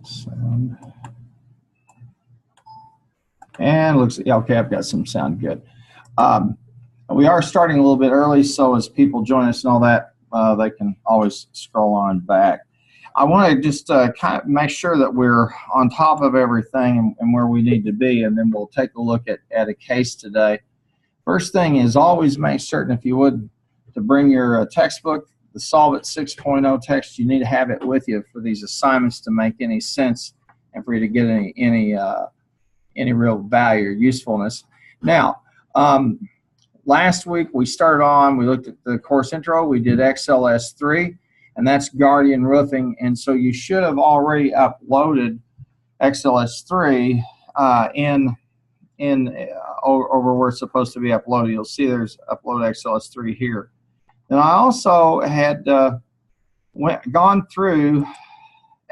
Sound. And looks, yeah, okay, I've got some sound good. We are starting a little bit early, so as people join us and all that, they can always scroll on back. I want to just kind of make sure that we're on top of everything and where we need to be, and then we'll take a look at a case today. First thing is always make certain, if you would, to bring your textbook, the Solve It 6.0 text. You need to have it with you for these assignments to make any sense and for you to get any real value or usefulness. Now, last week we looked at the course intro, we did XLS3, and that's Guardian Roofing, and so you should have already uploaded XLS3 over where it's supposed to be uploaded. You'll see there's upload XLS3 here. And I also had gone through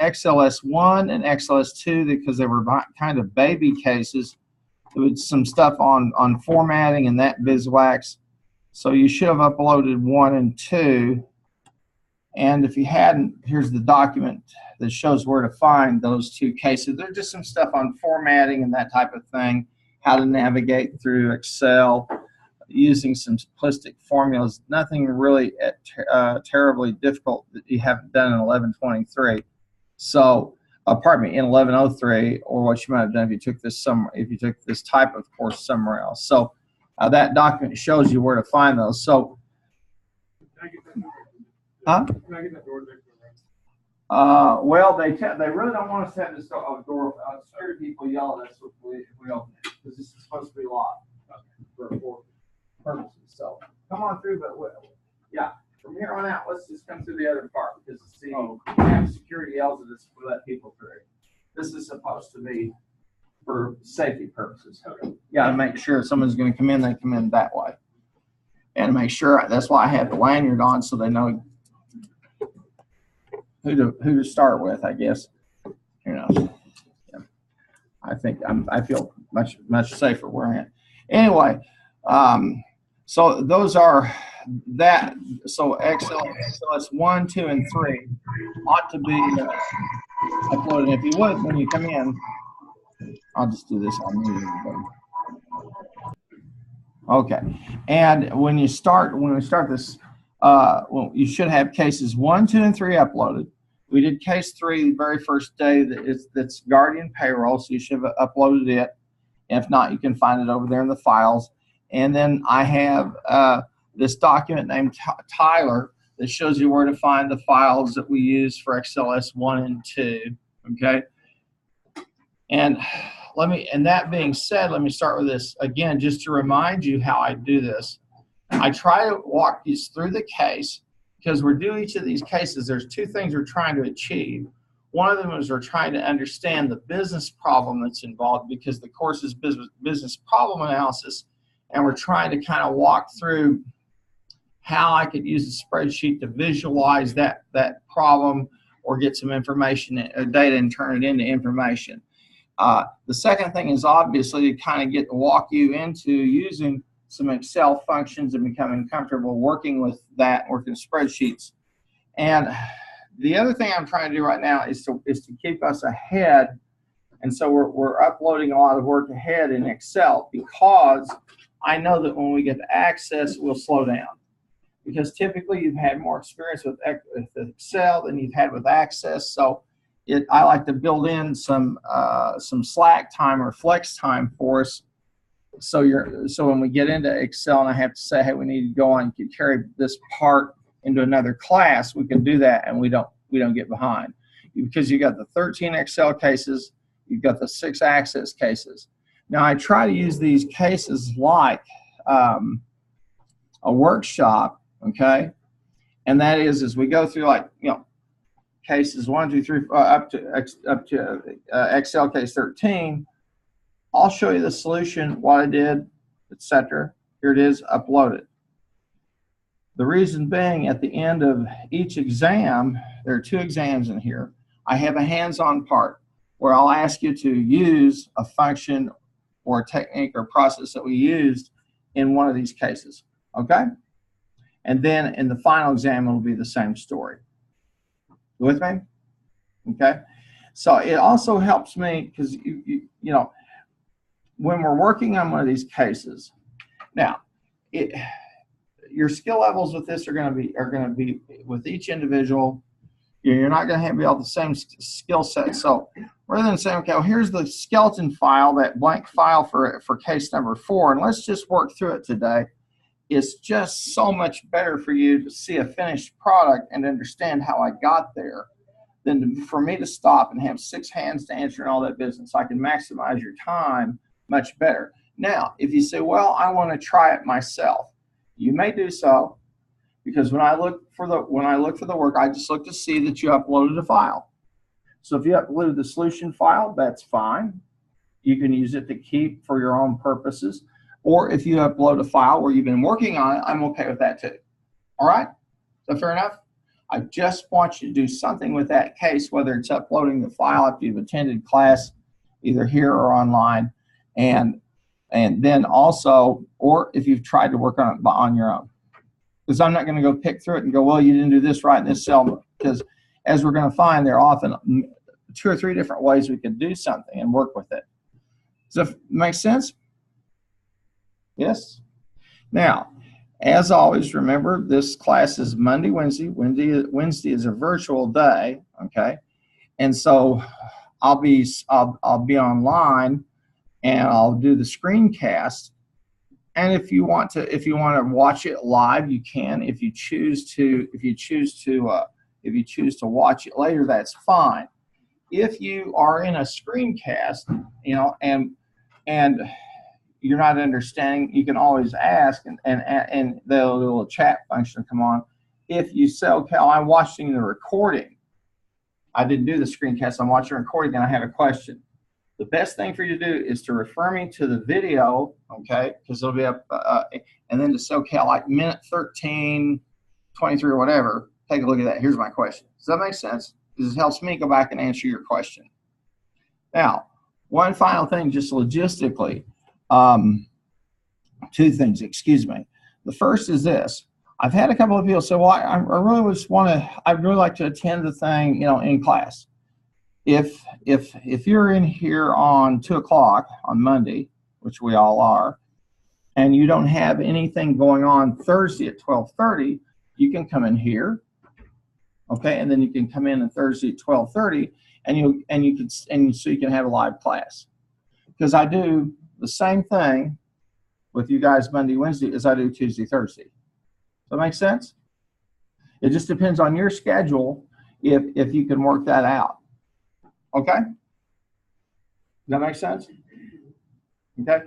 XLS1 and XLS2 because they were kind of baby cases. There was some stuff on formatting and that beeswax. So you should have uploaded 1 and 2. And if you hadn't, here's the document that shows where to find those 2 cases. There's just some stuff on formatting and that type of thing, how to navigate through Excel using some simplistic formulas. Nothing really terribly difficult that you haven't done in 1123. So, pardon me, in 1103, or what you might have done if you took this type of course somewhere else. So that document shows you where to find those. So, huh? Can I get that door there? Well, they really don't want us to have this door. Security people yell at us if we open it because this is supposed to be locked for purposes. So come on through, but yeah. From here on out, let's just come through the other part because see, security yells at us if we let people through. This is supposed to be for safety purposes. Okay. You got to make sure if someone's going to come in, they come in that way, and make sure. That's why I have the lanyard on so they know who to start with. I guess, you know. Yeah. I think I feel much safer where I am. Anyway, so those are. So XLS 1, 2, and 3 ought to be uploaded. If you would, when you come in, I'll just do this. I'll mute everybody. Okay, and when we start this, well, you should have cases 1, 2, and 3 uploaded. We did case 3 the very first day. That's Guardian Payroll, so you should have uploaded it. If not, you can find it over there in the files. And then I have this document named Tyler that shows you where to find the files that we use for XLS 1 and 2. Okay, and that being said, let me start with this again, just to remind you how I do this. I try to walk you through the case because we're doing each of these cases. There's 2 things we're trying to achieve. One of them is we're trying to understand the business problem that's involved because the course is business problem analysis, and we're trying to kind of walk through how I could use a spreadsheet to visualize that problem or get some information, data, and turn it into information. The second thing is obviously to kind of walk you into using some Excel functions and becoming comfortable working with that, working spreadsheets. And the other thing I'm trying to do right now is to keep us ahead. And so we're uploading a lot of work ahead in Excel because I know that when we get to Access, we'll slow down. Because typically you've had more experience with Excel than you've had with Access, so I like to build in some slack time or flex time for us. So when we get into Excel and I have to say, hey, we need to go on and carry this part into another class, we can do that and we don't get behind because you got the 13 Excel cases, you've got the 6 Access cases. Now I try to use these cases like a workshop. Okay, and that is as we go through, like, you know, cases 1, 2, 3, up to Excel case 13. I'll show you the solution, what I did, etc. Here it is, uploaded. The reason being, at the end of each exam, there are 2 exams in here. I have a hands-on part where I'll ask you to use a function or a technique or process that we used in one of these cases. Okay. And then in the final exam, it'll be the same story. You with me? Okay. So it also helps me because you know, when we're working on one of these cases, now your skill levels with this are going to be with each individual. You're not going to be all the same skill set. So rather than saying, okay, well, here's the skeleton file, that blank file for case number 4, and let's just work through it today, it's just so much better for you to see a finished product and understand how I got there than for me to stop and have 6 hands to answer all that business. I can maximize your time much better. Now, if you say, well, I want to try it myself, you may do so, because when I look for the work, I just look to see that you uploaded a file. So if you uploaded the solution file, that's fine. You can use it to keep for your own purposes. Or if you upload a file where you've been working on it, I'm okay with that too. All right? Is that fair enough? I just want you to do something with that case, whether it's uploading the file after you've attended class, either here or online, and then also, or if you've tried to work on it on your own. Because I'm not going to go pick through it and go, well, you didn't do this right in this cell, because as we're going to find, there are often 2 or 3 different ways we could do something and work with it. Does that make sense? Yes? Now, as always, remember this class is Monday, Wednesday. Wednesday is a virtual day, okay? And so I'll be online and I'll do the screencast. And if you want to watch it live, you can. If you choose to watch it later, that's fine. If you are in a screencast, you know, and you're not understanding, you can always ask, and the little chat function will come on. If you say, okay, I'm watching the recording, I didn't do the screencast, I'm watching the recording and I have a question. The best thing for you to do is to refer me to the video, okay, because it'll be up, and then to say, okay, like minute 13, 23 or whatever, take a look at that. Here's my question. Does that make sense? Because it helps me go back and answer your question. Now, one final thing, just logistically, 2 things, excuse me. The first is this. I've had a couple of people say, well, I'd really like to attend the thing, you know, in class. If you're in here on 2 o'clock on Monday, which we all are, and you don't have anything going on Thursday at 12:30, you can come in here, okay, and then you can come in on Thursday at 12:30, so you can have a live class. Because I do the same thing with you guys Monday, Wednesday as I do Tuesday, Thursday. Does that make sense? It just depends on your schedule if you can work that out. Okay? Does that make sense? Okay.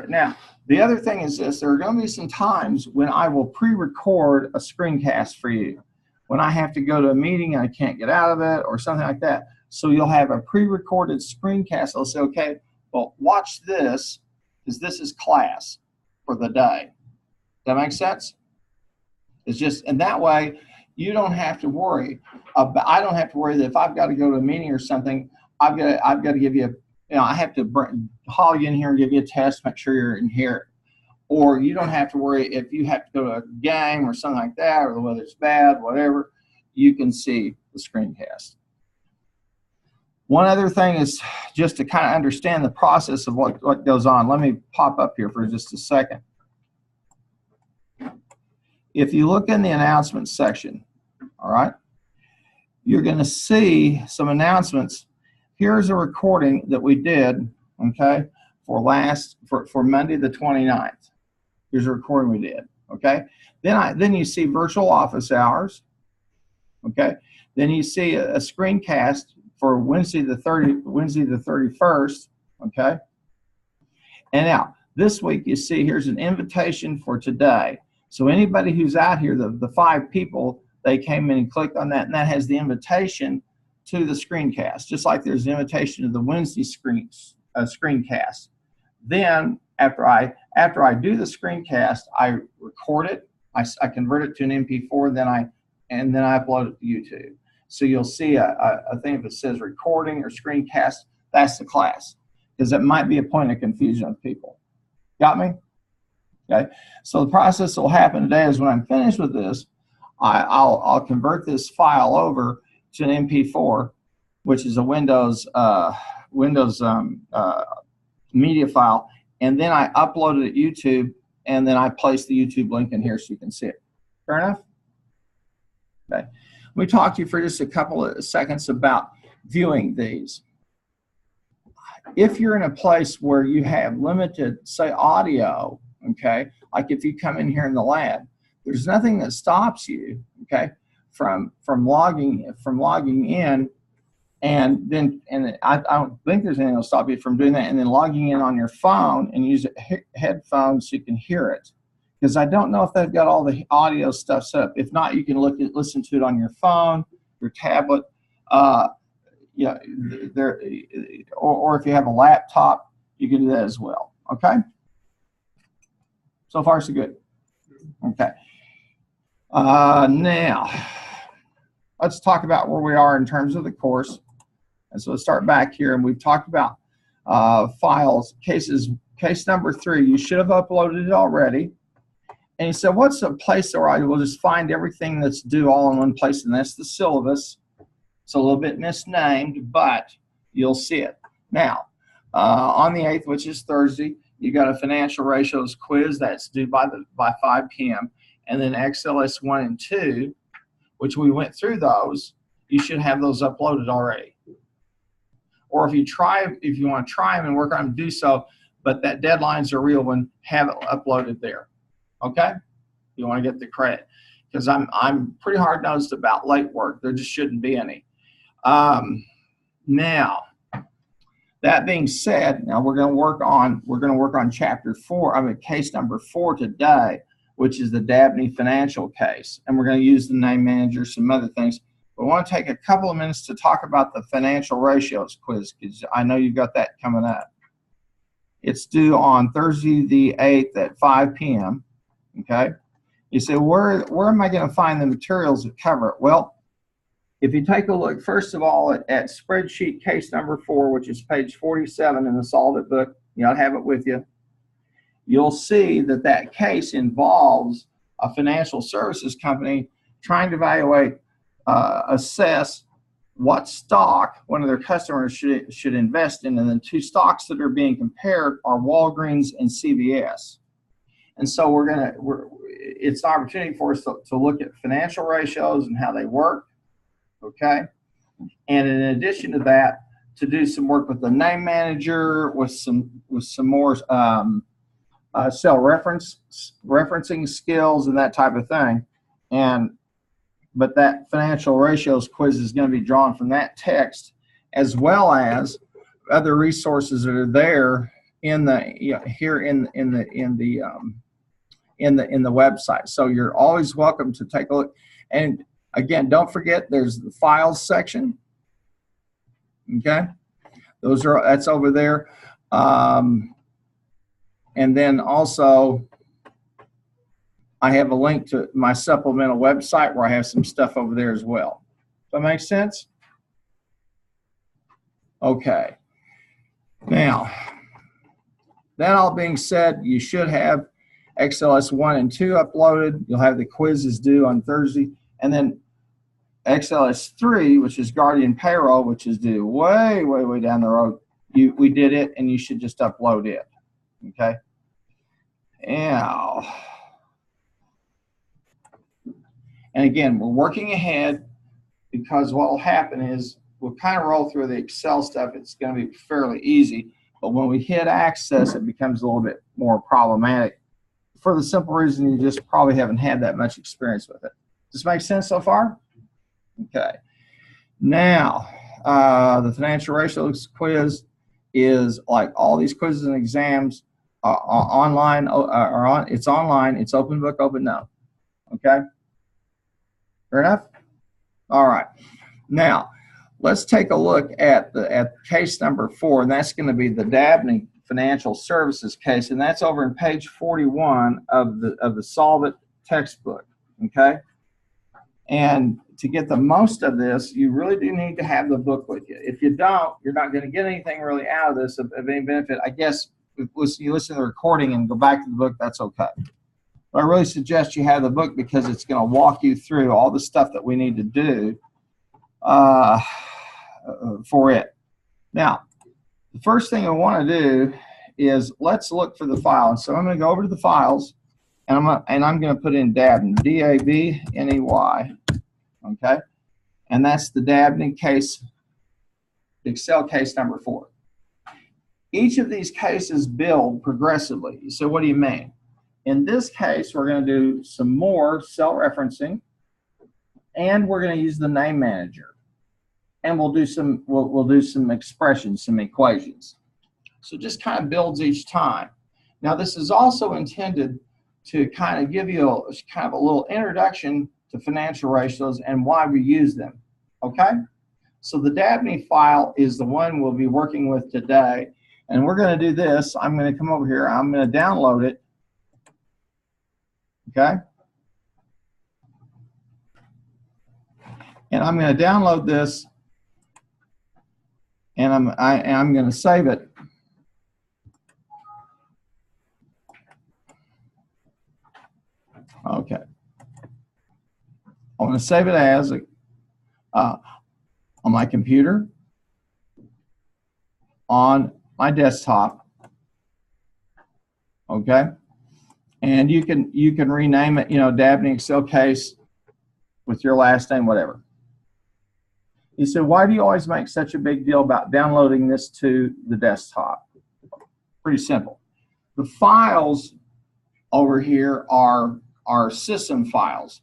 Now, the other thing is this. There are going to be some times when I will pre-record a screencast for you. When I have to go to a meeting and I can't get out of it or something like that. So you'll have a pre-recorded screencast. I'll say, okay, well, watch this, because this is class for the day. Does that make sense? It's just, and that way, you don't have to worry about, I don't have to worry that if I've got to go to a meeting or something, I've got to give you, I have to haul you in here and give you a test, make sure you're in here. Or you don't have to worry if you have to go to a game or something like that, or the weather's bad, whatever, you can see the screencast. One other thing is just to kind of understand the process of what goes on. Let me pop up here for just a second. If you look in the announcements section, all right, you're going to see some announcements. Here's a recording that we did, okay, for Monday the 29th. Here's a recording we did, okay. Then you see virtual office hours, okay. Then you see a screencast for Wednesday the 31st, okay. And now this week you see here's an invitation for today. So anybody who's out here, the 5 people, they came in and clicked on that, and that has the invitation to the screencast, just like there's an invitation to the Wednesday screencast. Then after I do the screencast, I record it, I convert it to an MP4, and then I upload it to YouTube. So you'll see a thing that says recording or screencast. That's the class, because it might be a point of confusion with people. Got me? Okay. So the process that will happen today is when I'm finished with this, I'll convert this file over to an MP4, which is a Windows media file, and then I uploaded it to YouTube, and then I placed the YouTube link in here so you can see it. Fair enough? Okay. Let me talk to you for just a couple of seconds about viewing these. If you're in a place where you have limited, say, audio, okay, like if you come in here in the lab, there's nothing that stops you, okay, from logging in, and then I don't think there's anything that'll stop you from doing that, and then logging in on your phone and use headphones so you can hear it. Because I don't know if they've got all the audio stuff set up. If not, you can listen to it on your phone, your tablet, yeah, or if you have a laptop, you can do that as well. Okay. So far, so good. Okay. Now, let's talk about where we are in terms of the course. And so let's start back here, and we've talked about files, case number 3. You should have uploaded it already. And you said, what's a place where I will just find everything that's due all in one place? And that's the syllabus. It's a little bit misnamed, but you'll see it. Now, on the 8th, which is Thursday, you got a financial ratios quiz that's due by 5 p.m. And then XLS 1 and 2, which we went through those, you should have those uploaded already. Or if you want to try them and work on them, do so, but that deadline's a real one, have it uploaded there. Okay? You want to get the credit. Because I'm pretty hard-nosed about late work. There just shouldn't be any. Now, that being said, now we're going to work on chapter 4, case number 4 today, which is the Dabney financial case. And we're going to use the name manager, some other things. But I want to take a couple of minutes to talk about the financial ratios quiz, because I know you've got that coming up. It's due on Thursday the 8th at 5 p.m. Okay? You say, where am I going to find the materials that cover it? Well, if you take a look, first of all, at spreadsheet case number 4, which is page 47 in the Solve It book, you ought to have it with you, you'll see that that case involves a financial services company trying to evaluate, assess what stock one of their customers should invest in, and the 2 stocks that are being compared are Walgreens and CVS. And so it's an opportunity for us to look at financial ratios and how they work, okay? And in addition to that, to do some work with the name manager, with some more cell referencing skills and that type of thing. But that financial ratios quiz is going to be drawn from that text, as well as other resources that are there in the website. So you're always welcome to take a look. And again, don't forget there's the files section. Okay, that's over there. And then also, I have a link to my supplemental website where I have some stuff over there as well. Does that make sense? Okay. Now, that all being said, you should have XLS 1 and 2 uploaded. You'll have the quizzes due on Thursday. And then XLS 3, which is Guardian Payroll, which is due way, way, way down the road. We did it, and you should just upload it. Okay? Now, and again, we're working ahead, because what will happen is we'll kind of roll through the Excel stuff. It's going to be fairly easy. But when we hit Access, it becomes a little bit more problematic, for the simple reason you just probably haven't had that much experience with it. Does this make sense so far? Okay. Now, the financial ratios quiz is like all these quizzes and exams online. It's online. It's open book, open note. Okay. Fair enough. All right. Now, let's take a look at case number 4, and that's going to be the Dabney financial services case, and that's over in page 41 of the Solve It textbook. Okay. And to get the most of this, you really do need to have the book with you. If you don't, you're not going to get anything really out of this of any benefit. I guess if you listen to the recording and go back to the book, that's okay. But I really suggest you have the book, because it's going to walk you through all the stuff that we need to do for it. Now, the first thing I want to do is let's look for the file. So I'm going to go over to the files, and I'm going to put in Dabney, D-A-B-N-E-Y, okay? And that's the Dabney case, Excel case number 4. Each of these cases build progressively. So what do you mean? In this case, we're going to do some more cell referencing, and we're going to use the name manager, and we'll do some expressions, some equations. So just kind of builds each time. Now this is also intended to kind of give you a little introduction to financial ratios and why we use them. Okay? So the Dabney file is the one we'll be working with today, and we're going to do this. I'm going to come over here. I'm going to download it. Okay? And I'm going to download this, and I'm going to save it. Okay. I want to save it as on my computer, on my desktop. Okay. And you can rename it, Dabney Excel case with your last name, whatever. You said, why do you always make such a big deal about downloading this to the desktop? Pretty simple. The files over here are system files.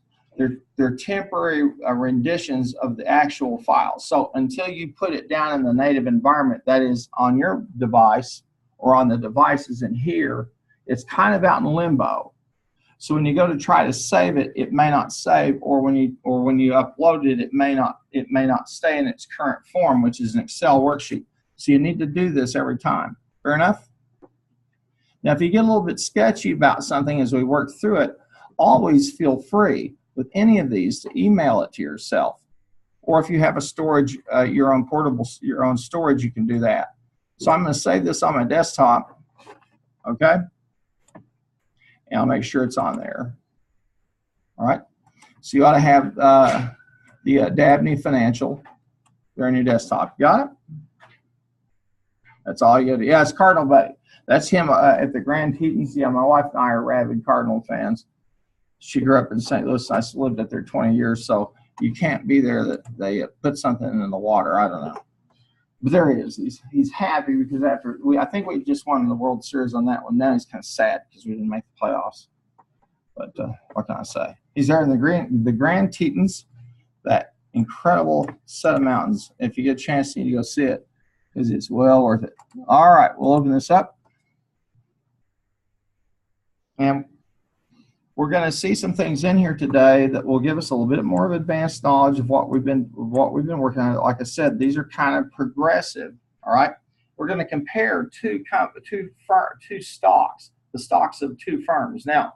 They're temporary renditions of the actual file. So until you put it down in the native environment, that is on your device or on the devices in here, it's kind of out in limbo. So when you go to try to save it, it may not save, or when you upload it, it may not stay in its current form, which is an Excel worksheet. So you need to do this every time. Fair enough? Now, if you get a little bit sketchy about something as we work through it, always feel free with any of these to email it to yourself. Or if you have a storage, your own storage, you can do that. So I'm going to save this on my desktop, okay? And I'll make sure it's on there. All right. So you ought to have the Dabney Financial there on your desktop. Got it? That's all you got to do. Yeah, it's Cardinal Bay. That's him at the Grand Tetons. Yeah, my wife and I are rabid Cardinal fans. She grew up in St. Louis. I lived up there 20 years, so you can't be there that they put something in the water. I don't know. But there he is. He's happy because I think we just won the World Series on that one. Now he's kind of sad because we didn't make the playoffs. But what can I say? He's there in the Grand Tetons, that incredible set of mountains. If you get a chance, you need to go see it because it's well worth it. All right, we'll open this up, and we're going to see some things in here today that will give us a little bit more of advanced knowledge of what we've been working on. Like I said, these are kind of progressive. All right, we're going to compare two stocks, the stocks of two firms. Now,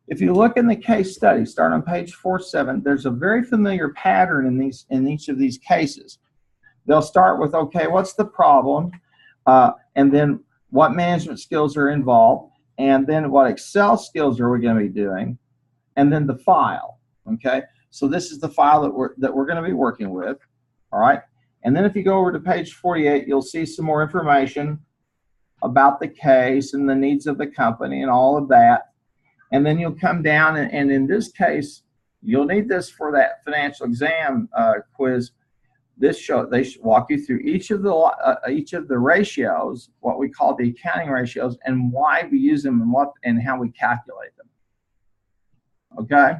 if you look in the case study, start on page 47. There's a very familiar pattern in each of these cases. They'll start with, okay, what's the problem, and then what management skills are involved, and then what Excel skills are we going to be doing, and then the file. Okay, so this is the file that we're going to be working with. All right, and then if you go over to page 48, you'll see some more information about the case and the needs of the company and all of that. And then you'll come down, and in this case, you'll need this for that financial exam quiz. They should walk you through each of the ratios, what we call the accounting ratios, and why we use them and how we calculate them. Okay.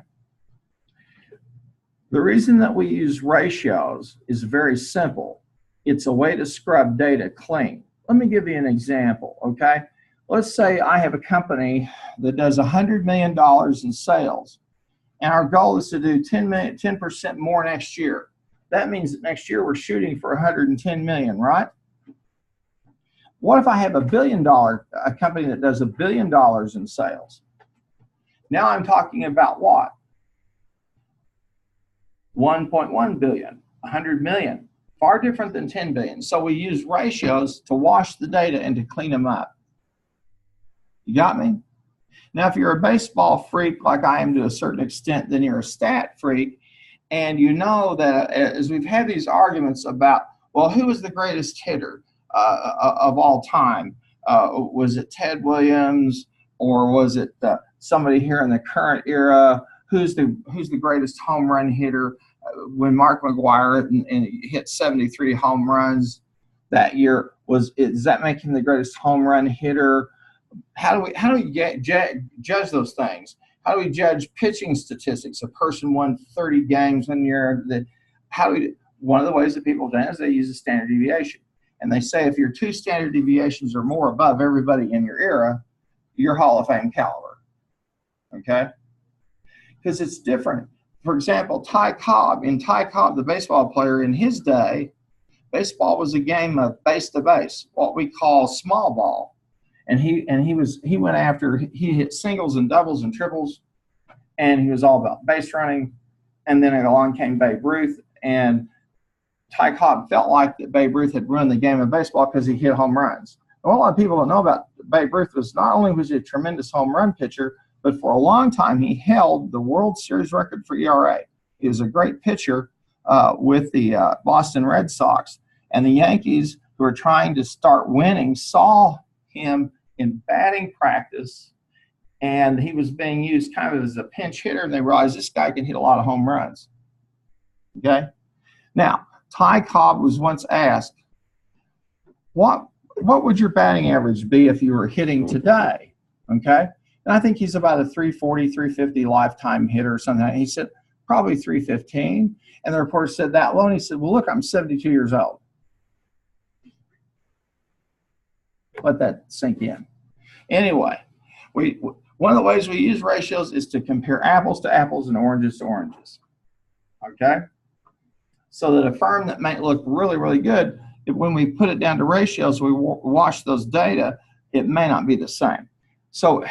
The reason that we use ratios is very simple. It's a way to scrub data clean. Let me give you an example. Okay. Let's say I have a company that does $100 million in sales, and our goal is to do 10% more next year. That means that next year we're shooting for 110 million, right? What if I have a company that does $1 billion in sales? Now I'm talking about what? 1.1 billion, 100 million, far different than 10 billion. So we use ratios to wash the data and to clean them up. You got me? Now, if you're a baseball freak like I am to a certain extent, then you're a stat freak. And you know that as we've had these arguments about, Well, who was the greatest hitter of all time? Was it Ted Williams, or was it somebody here in the current era? Who's the greatest home run hitter? When Mark McGwire and hit 73 home runs that year, does that make him the greatest home run hitter? How do we judge those things? How do we judge pitching statistics? A person won 30 games one year. One of the ways that people do it is they use a standard deviation. And they say if you're 2 standard deviations or more above everybody in your era, you're Hall of Fame caliber. Okay? Because it's different. For example, Ty Cobb, the baseball player, in his day, baseball was a game of base to base, what we call small ball. And he went after, he hit singles and doubles and triples, and he was all about base running. And then along came Babe Ruth, and Ty Cobb felt like that Babe Ruth had ruined the game of baseball because he hit home runs. And what a lot of people don't know about Babe Ruth was not only was he a tremendous home run pitcher, but for a long time he held the World Series record for ERA. He was a great pitcher with the Boston Red Sox. And the Yankees, who were trying to start winning, saw him in batting practice, and he was being used kind of as a pinch hitter, and they realized this guy can hit a lot of home runs. Okay? Now, Ty Cobb was once asked, what would your batting average be if you were hitting today? Okay? And I think he's about a 340, 350 lifetime hitter or something. He said, probably 315. And the reporter said that low, and he said, well, look, I'm 72 years old. Let that sink in. Anyway, one of the ways we use ratios is to compare apples to apples and oranges to oranges. Okay? So that a firm that might look really, really good, when we put it down to ratios, we wash those data, it may not be the same. So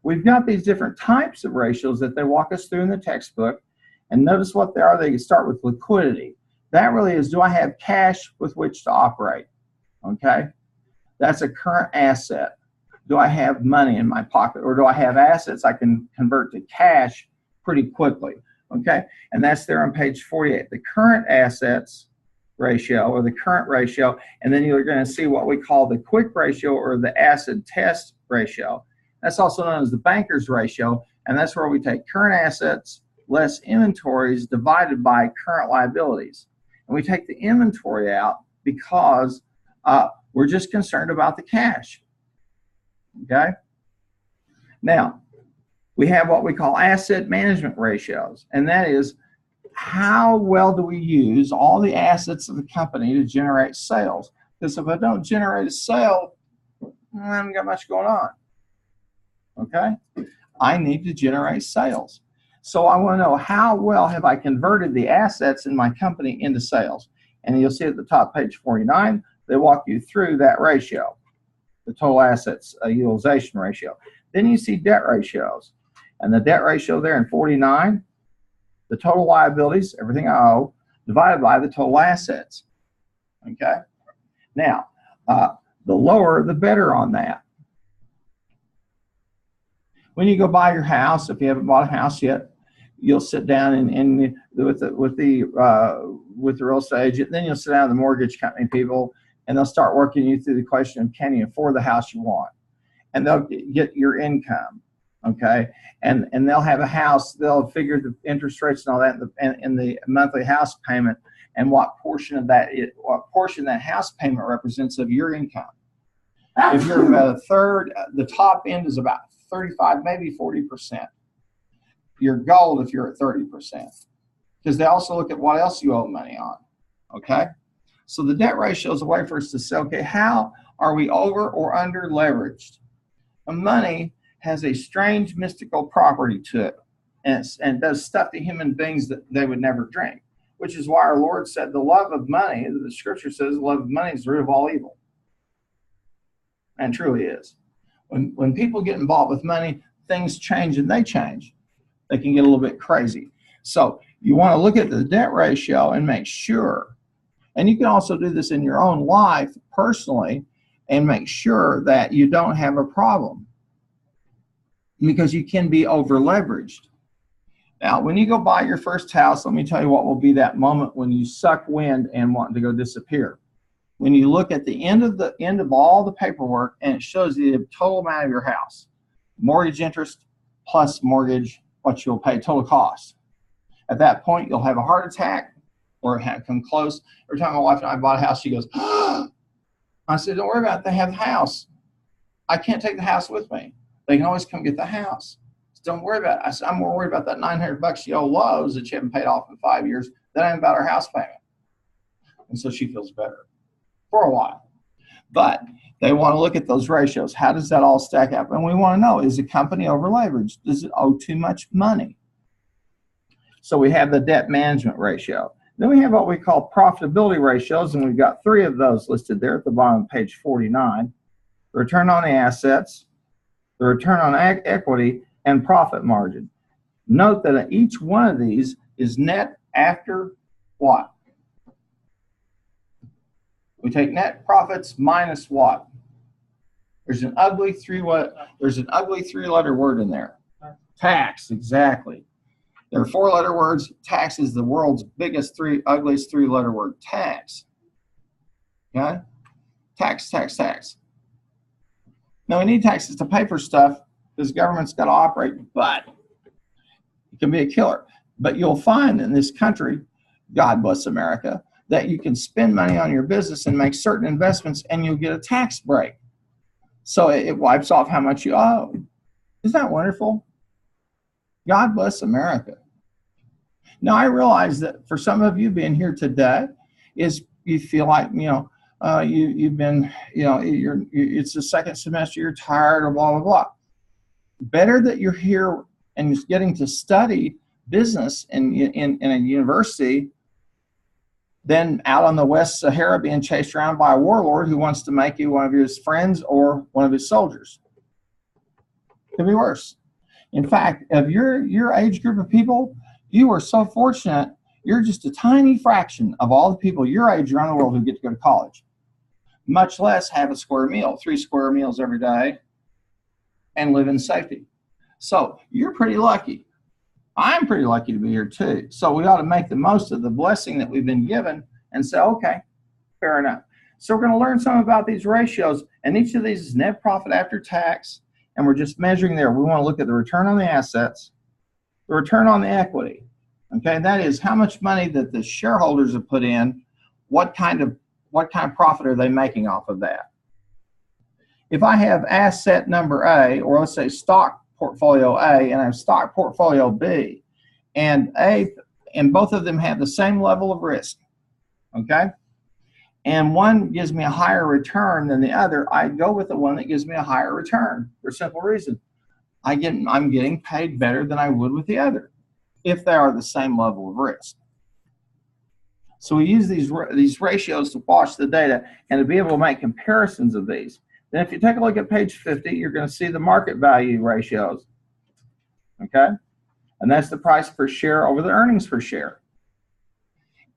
we've got these different types of ratios that they walk us through in the textbook. And notice what they are. They start with liquidity. That really is, do I have cash with which to operate? Okay? That's a current asset. Do I have money in my pocket, or do I have assets I can convert to cash pretty quickly? Okay, and that's there on page 48, the current assets ratio, or the current ratio, and then you're going to see what we call the quick ratio, or the acid test ratio. That's also known as the banker's ratio, and that's where we take current assets less inventories divided by current liabilities. And we take the inventory out because we're just concerned about the cash. Okay? Now, we have what we call asset management ratios, and that is how well do we use all the assets of the company to generate sales? Because if I don't generate a sale, I haven't got much going on. Okay? I need to generate sales. So I want to know, how well have I converted the assets in my company into sales? And you'll see at the top, page 49, they walk you through that ratio, the total assets utilization ratio. Then you see debt ratios. And the debt ratio there in 49, the total liabilities, everything I owe, divided by the total assets. Okay? Now, the lower, the better on that. When you go buy your house, if you haven't bought a house yet, you'll sit down and with the real estate agent. Then you'll sit down with the mortgage company people, and they'll start working you through the question of, can you afford the house you want? And they'll get your income, okay? And they'll have a house. They'll figure the interest rates and all that, and the monthly house payment, and what portion that house payment represents of your income. If you're about a third, the top end is about 35, maybe 40%. You're gold if you're at 30%, because they also look at what else you owe money on. Okay, so the debt ratio is a way for us to say, okay, how are we over or under leveraged? Money has a strange mystical property to it, and does stuff to human beings that they would never dream, which is why our Lord said the love of money, the scripture says the love of money is the root of all evil, and truly is. When people get involved with money, things change, and they change. They can get a little bit crazy. So you want to look at the debt ratio and make sure, and you can also do this in your own life personally, and make sure that you don't have a problem, because you can be over leveraged. Now, when you go buy your first house, let me tell you what will be that moment when you suck wind and want to go disappear. when you look at the end of all the paperwork, and it shows you the total amount of your house, mortgage interest plus mortgage, what you'll pay total cost. At that point, you'll have a heart attack or come close. Every time my wife and I bought a house, she goes, "Ah." I said, "Don't worry about it. They have the house. I can't take the house with me. They can always come get the house. So don't worry about it." I said, "I'm more worried about that $900 you owe Lowe's that you haven't paid off in 5 years. That ain't about our house payment." And so she feels better for a while. But they want to look at those ratios. How does that all stack up? And we want to know, is the company over leveraged? Does it owe too much money? So we have the debt management ratio. Then we have what we call profitability ratios, and we've got 3 of those listed there at the bottom of page 49. The return on the assets, the return on equity, and profit margin. Note that each one of these is net after what? We take net profits minus what? There's an ugly three-letter word in there. Tax, exactly. There are 4-letter words. Tax is the world's ugliest 3-letter word. Tax. Okay? Tax, tax, tax. Now, we need taxes to pay for stuff because the government's got to operate, but it can be a killer. But you'll find in this country, God bless America, that you can spend money on your business and make certain investments and you'll get a tax break. So it wipes off how much you owe. Isn't that wonderful? God bless America. Now, I realize that for some of you being here today is you feel like, you've been, it's the second semester, you're tired or blah, blah, blah. Better that you're here and just getting to study business in a university than out on the West Sahara being chased around by a warlord who wants to make you one of his friends or one of his soldiers. It could be worse. In fact, of your age group of people, you are so fortunate. You're just a tiny fraction of all the people your age around the world who get to go to college, much less have a square meal, 3 square meals every day, and live in safety. So you're pretty lucky. I'm pretty lucky to be here too. So we ought to make the most of the blessing that we've been given and say, okay, fair enough. So we're going to learn some about these ratios, and each of these is net profit after tax, and we're just measuring there. We want to look at the return on the assets, the return on the equity. Okay, that is how much money that the shareholders have put in, what kind of profit are they making off of that? If I have asset number A, or let's say stock portfolio A, and I have stock portfolio B, and both of them have the same level of risk, okay? And one gives me a higher return than the other, I go with the one that gives me a higher return for a simple reason. I'm getting paid better than I would with the other if they are the same level of risk. So we use these ratios to watch the data and to be able to make comparisons of these. Then if you take a look at page 50, you're going to see the market value ratios, okay? And that's the price per share over the earnings per share.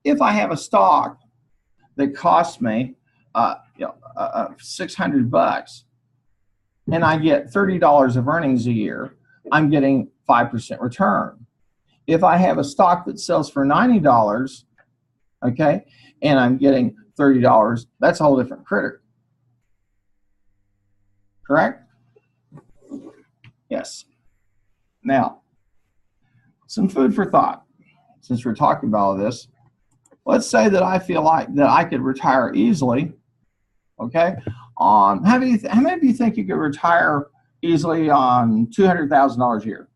If I have a stock that costs me $600 and I get $30 of earnings a year, I'm getting 5% return. If I have a stock that sells for $90, okay, and I'm getting $30, that's a whole different critter. Correct? Yes. Now, some food for thought. Since we're talking about all this, let's say that I feel like that I could retire easily. Okay, how many of you think you could retire easily on $200,000 a year?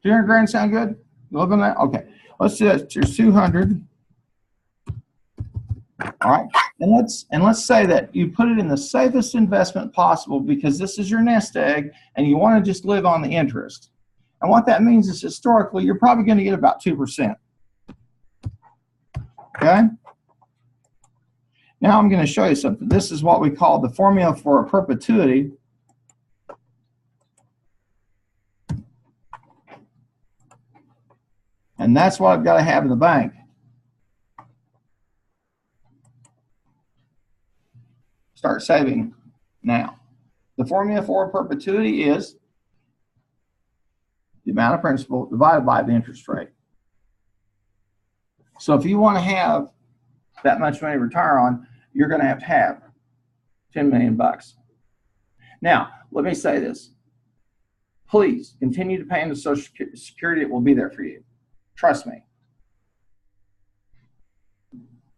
200 grand sound good? You live on that? Okay, let's do that. Here's 200. All right, and let's say that you put it in the safest investment possible because this is your nest egg and you want to just live on the interest. And what that means is historically you're probably going to get about 2%. Okay? Now I'm going to show you something. This is what we call the formula for a perpetuity. And that's what I've got to have in the bank. Start saving now. The formula for perpetuity is the amount of principal divided by the interest rate. So if you want to have that much money to retire on, you're going to have 10 million bucks. Now, let me say this. Please continue to pay into Social Security. It will be there for you. Trust me.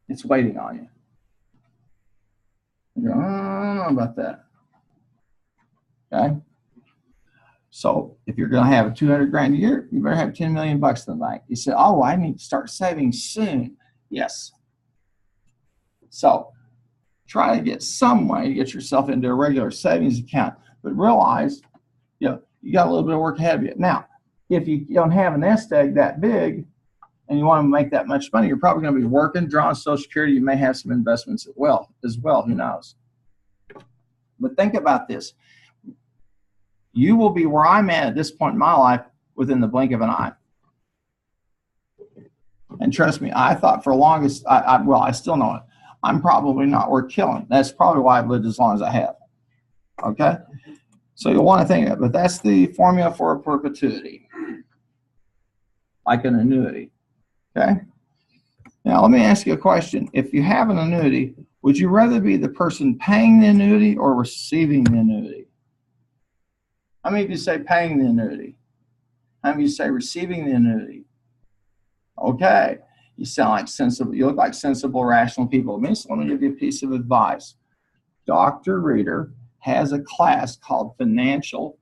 It's waiting on you. You go, I don't know about that. Okay? So if you're going to have 200 grand a year, you better have 10 million bucks in the bank. You say, oh, I need to start saving soon. Yes. So try to get some way to get yourself into a regular savings account, but realize, you got a little bit of work ahead of you. Now, if you don't have a nest egg that big and you want to make that much money, you're probably going to be working, drawing Social Security. You may have some investments as well. Who knows? But think about this. You will be where I'm at this point in my life within the blink of an eye. And trust me, I thought for the longest, I still know it. I'm probably not worth killing. That's probably why I've lived as long as I have. Okay? So you'll want to think of it, but that's the formula for a perpetuity, like an annuity. Okay? Now, let me ask you a question. If you have an annuity, would you rather be the person paying the annuity or receiving the annuity? How many of you say paying the annuity? How many of you say receiving the annuity? Okay. You sound like sensible. You look like sensible, rational people. So let me give you a piece of advice. Dr. Reader has a class called financial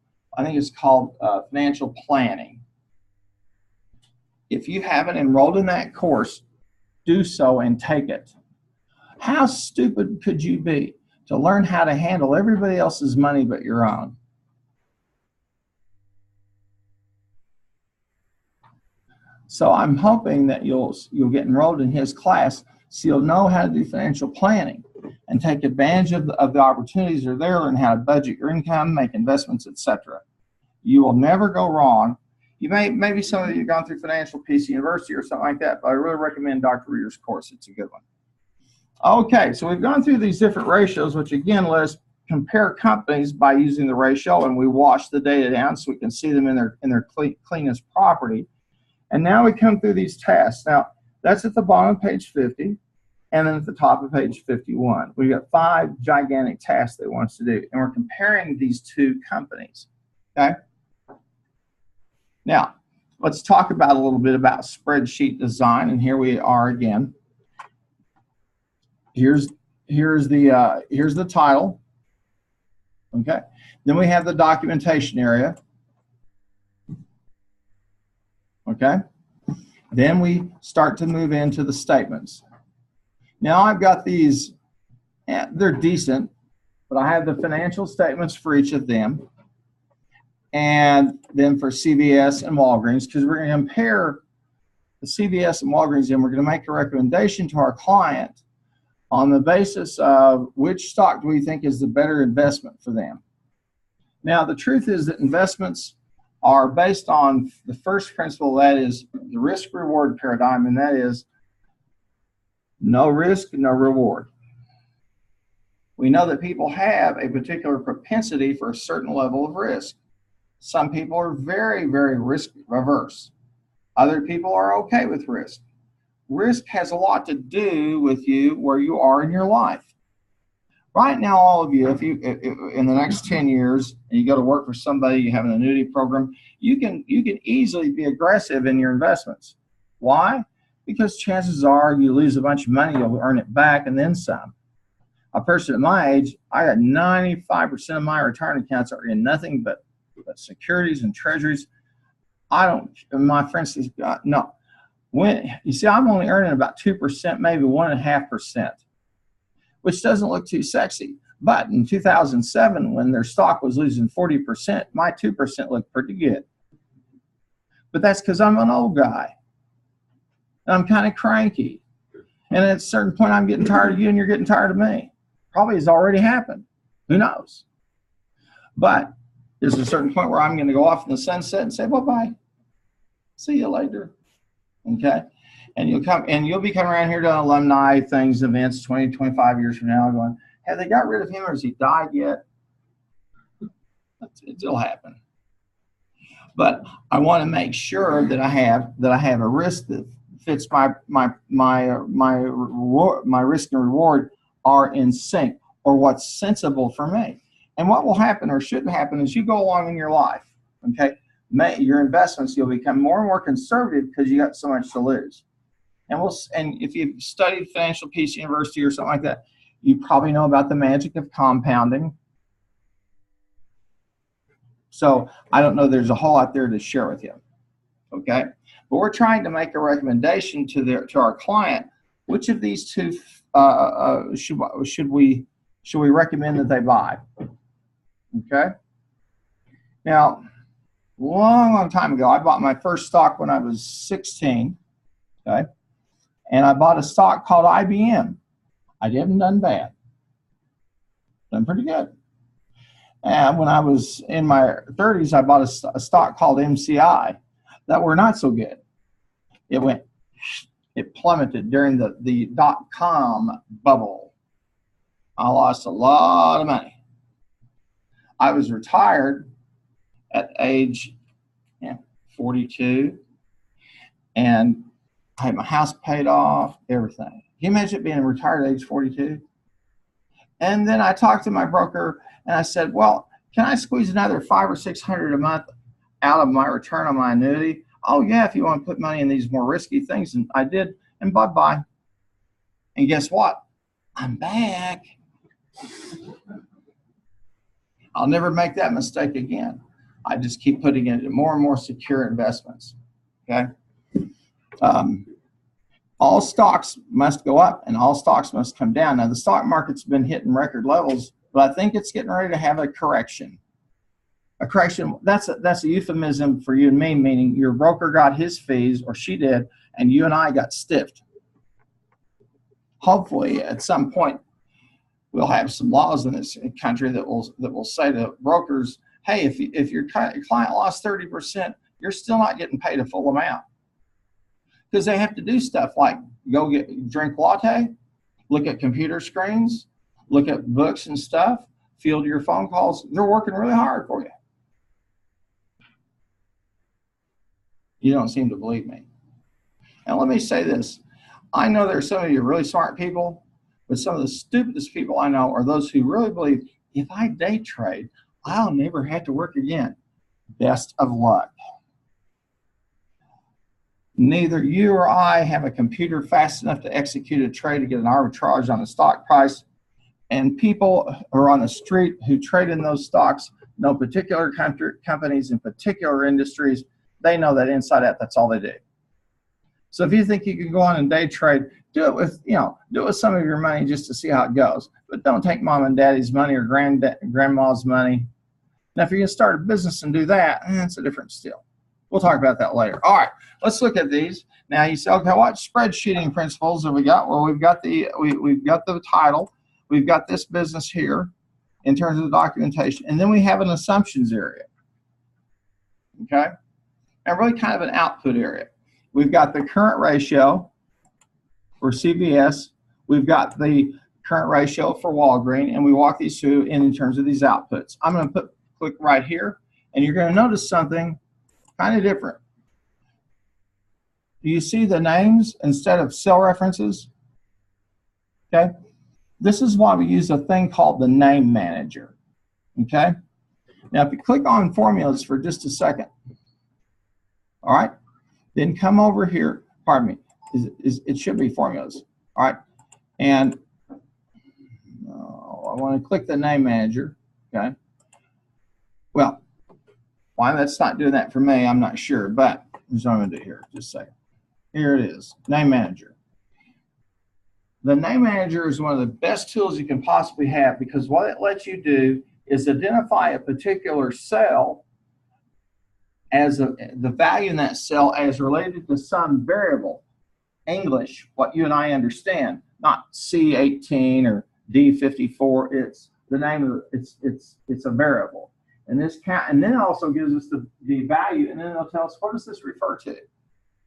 planning. If you haven't enrolled in that course, do so and take it. How stupid could you be to learn how to handle everybody else's money but your own? So I'm hoping that you'll get enrolled in his class so you'll know how to do financial planning and take advantage of the opportunities that are there, learn how to budget your income, make investments, etc. You will never go wrong. You maybe some of you have gone through Financial Peace University or something like that, but I really recommend Dr. Reader's course. It's a good one. Okay, so we've gone through these different ratios, which again let us compare companies by using the ratio, and we wash the data down so we can see them in their cleanest property. And now we come through these tasks. Now, that's at the bottom of page 50, and then at the top of page 51. We've got 5 gigantic tasks they want us to do, and we're comparing these two companies, okay? Now, let's talk about a little bit about spreadsheet design, and here we are again. Here's the title, okay? Then we have the documentation area. Okay, then we start to move into the statements. Now I've got these, they're decent, but I have the financial statements for each of them, and then for CVS and Walgreens, because we're going to compare the CVS and Walgreens, and we're going to make a recommendation to our client on the basis of which stock do we think is the better investment for them. Now the truth is that investments are based on the first principle, that is the risk-reward paradigm, and that is no risk, no reward. We know that people have a particular propensity for a certain level of risk. Some people are very, very risk-averse. Other people are okay with risk. Risk has a lot to do with you where you are in your life. Right now, all of you, if in the next 10 years, and you go to work for somebody, you have an annuity program, you can easily be aggressive in your investments. Why? Because chances are you lose a bunch of money, you'll earn it back and then some. A person at my age, I got 95% of my retirement accounts are in nothing but securities and treasuries. My friend says, no. You see, I'm only earning about 2%, maybe 1.5%. Which doesn't look too sexy. But in 2007, when their stock was losing 40%, my 2% looked pretty good. But that's because I'm an old guy. And I'm kind of cranky. And at a certain point, I'm getting tired of you and you're getting tired of me. Probably has already happened. Who knows? But there's a certain point where I'm going to go off in the sunset and say, bye-bye. See you later. Okay? And you'll be coming around here to alumni things, events 20, 25 years from now going, have they got rid of him or has he died yet? It'll happen. But I want to make sure that I have a risk fits my risk and reward are in sync, or what's sensible for me. And what will happen or should happen as you go along in your life, okay, your investments, you'll become more and more conservative because you got so much to lose. And if you've studied Financial Peace University or something like that, you probably know about the magic of compounding. So I don't know, there's a whole lot there to share with you, okay? But we're trying to make a recommendation to our client. Which of these two should we recommend that they buy? Okay. Now, long time ago, I bought my first stock when I was 16. Okay, and I bought a stock called IBM. I haven't done bad. Done pretty good. And when I was in my 30s, I bought a stock called MCI that were not so good. It plummeted during the dot-com bubble. I lost a lot of money. I was retired at age 42, and I had my house paid off, everything. Can you imagine being retired at age 42? And then I talked to my broker, and I said, well, can I squeeze another $500 or $600 a month out of my return on my annuity? Oh, yeah, if you want to put money in these more risky things. And I did, and bye-bye. And guess what? I'm back. I'll never make that mistake again. I just keep putting it into more and more secure investments, okay? All stocks must go up and all stocks must come down. Now, the stock market's been hitting record levels, but I think it's getting ready to have a correction. A correction, that's a euphemism for you and me, meaning your broker got his fees, or she did, and you and I got stiffed. Hopefully, at some point, we'll have some laws in this country that will say to brokers, hey, if your client lost 30%, you're still not getting paid a full amount. Because they have to do stuff like drink latte, look at computer screens, look at books and stuff, field your phone calls. They're working really hard for you. You don't seem to believe me. And let me say this. I know there are some of you really smart people, but some of the stupidest people I know are those who really believe, if I day trade, I'll never have to work again. Best of luck. Neither you or I have a computer fast enough to execute a trade to get an arbitrage on the stock price. And people who are on the street who trade in those stocks know particular companies in particular industries. They know that inside out. That's all they do. So if you think you can go on and day trade, do it with some of your money just to see how it goes. But don't take mom and daddy's money or grandma's money. Now, if you're going to start a business and do that, that's a different deal. We'll talk about that later. All right, let's look at these. Now you say, okay, what spreadsheeting principles have we got? Well, we've got the title, we've got this business here in terms of the documentation, and then we have an assumptions area. Okay, and really kind of an output area. We've got the current ratio for CVS. We've got the current ratio for Walgreens, and we walk these through in terms of these outputs. I'm going to click right here, and you're going to notice something kind of different. Do you see the names instead of cell references? Okay. This is why we use a thing called the name manager. Okay. Now, if you click on formulas for just a second, all right, then come over here. Pardon me. It should be formulas. All right. And I want to click the name manager. Okay. Well, why that's not doing that for me, I'm not sure, but here's what I'm going to do here. Just a second. Here it is, name manager. The name manager is one of the best tools you can possibly have, because what it lets you do is identify a particular cell as the value in that cell as related to some variable. English, what you and I understand, not C18 or D54. It's the name of it's a variable. And this count, and then it also gives us the value, and then it'll tell us what does this refer to,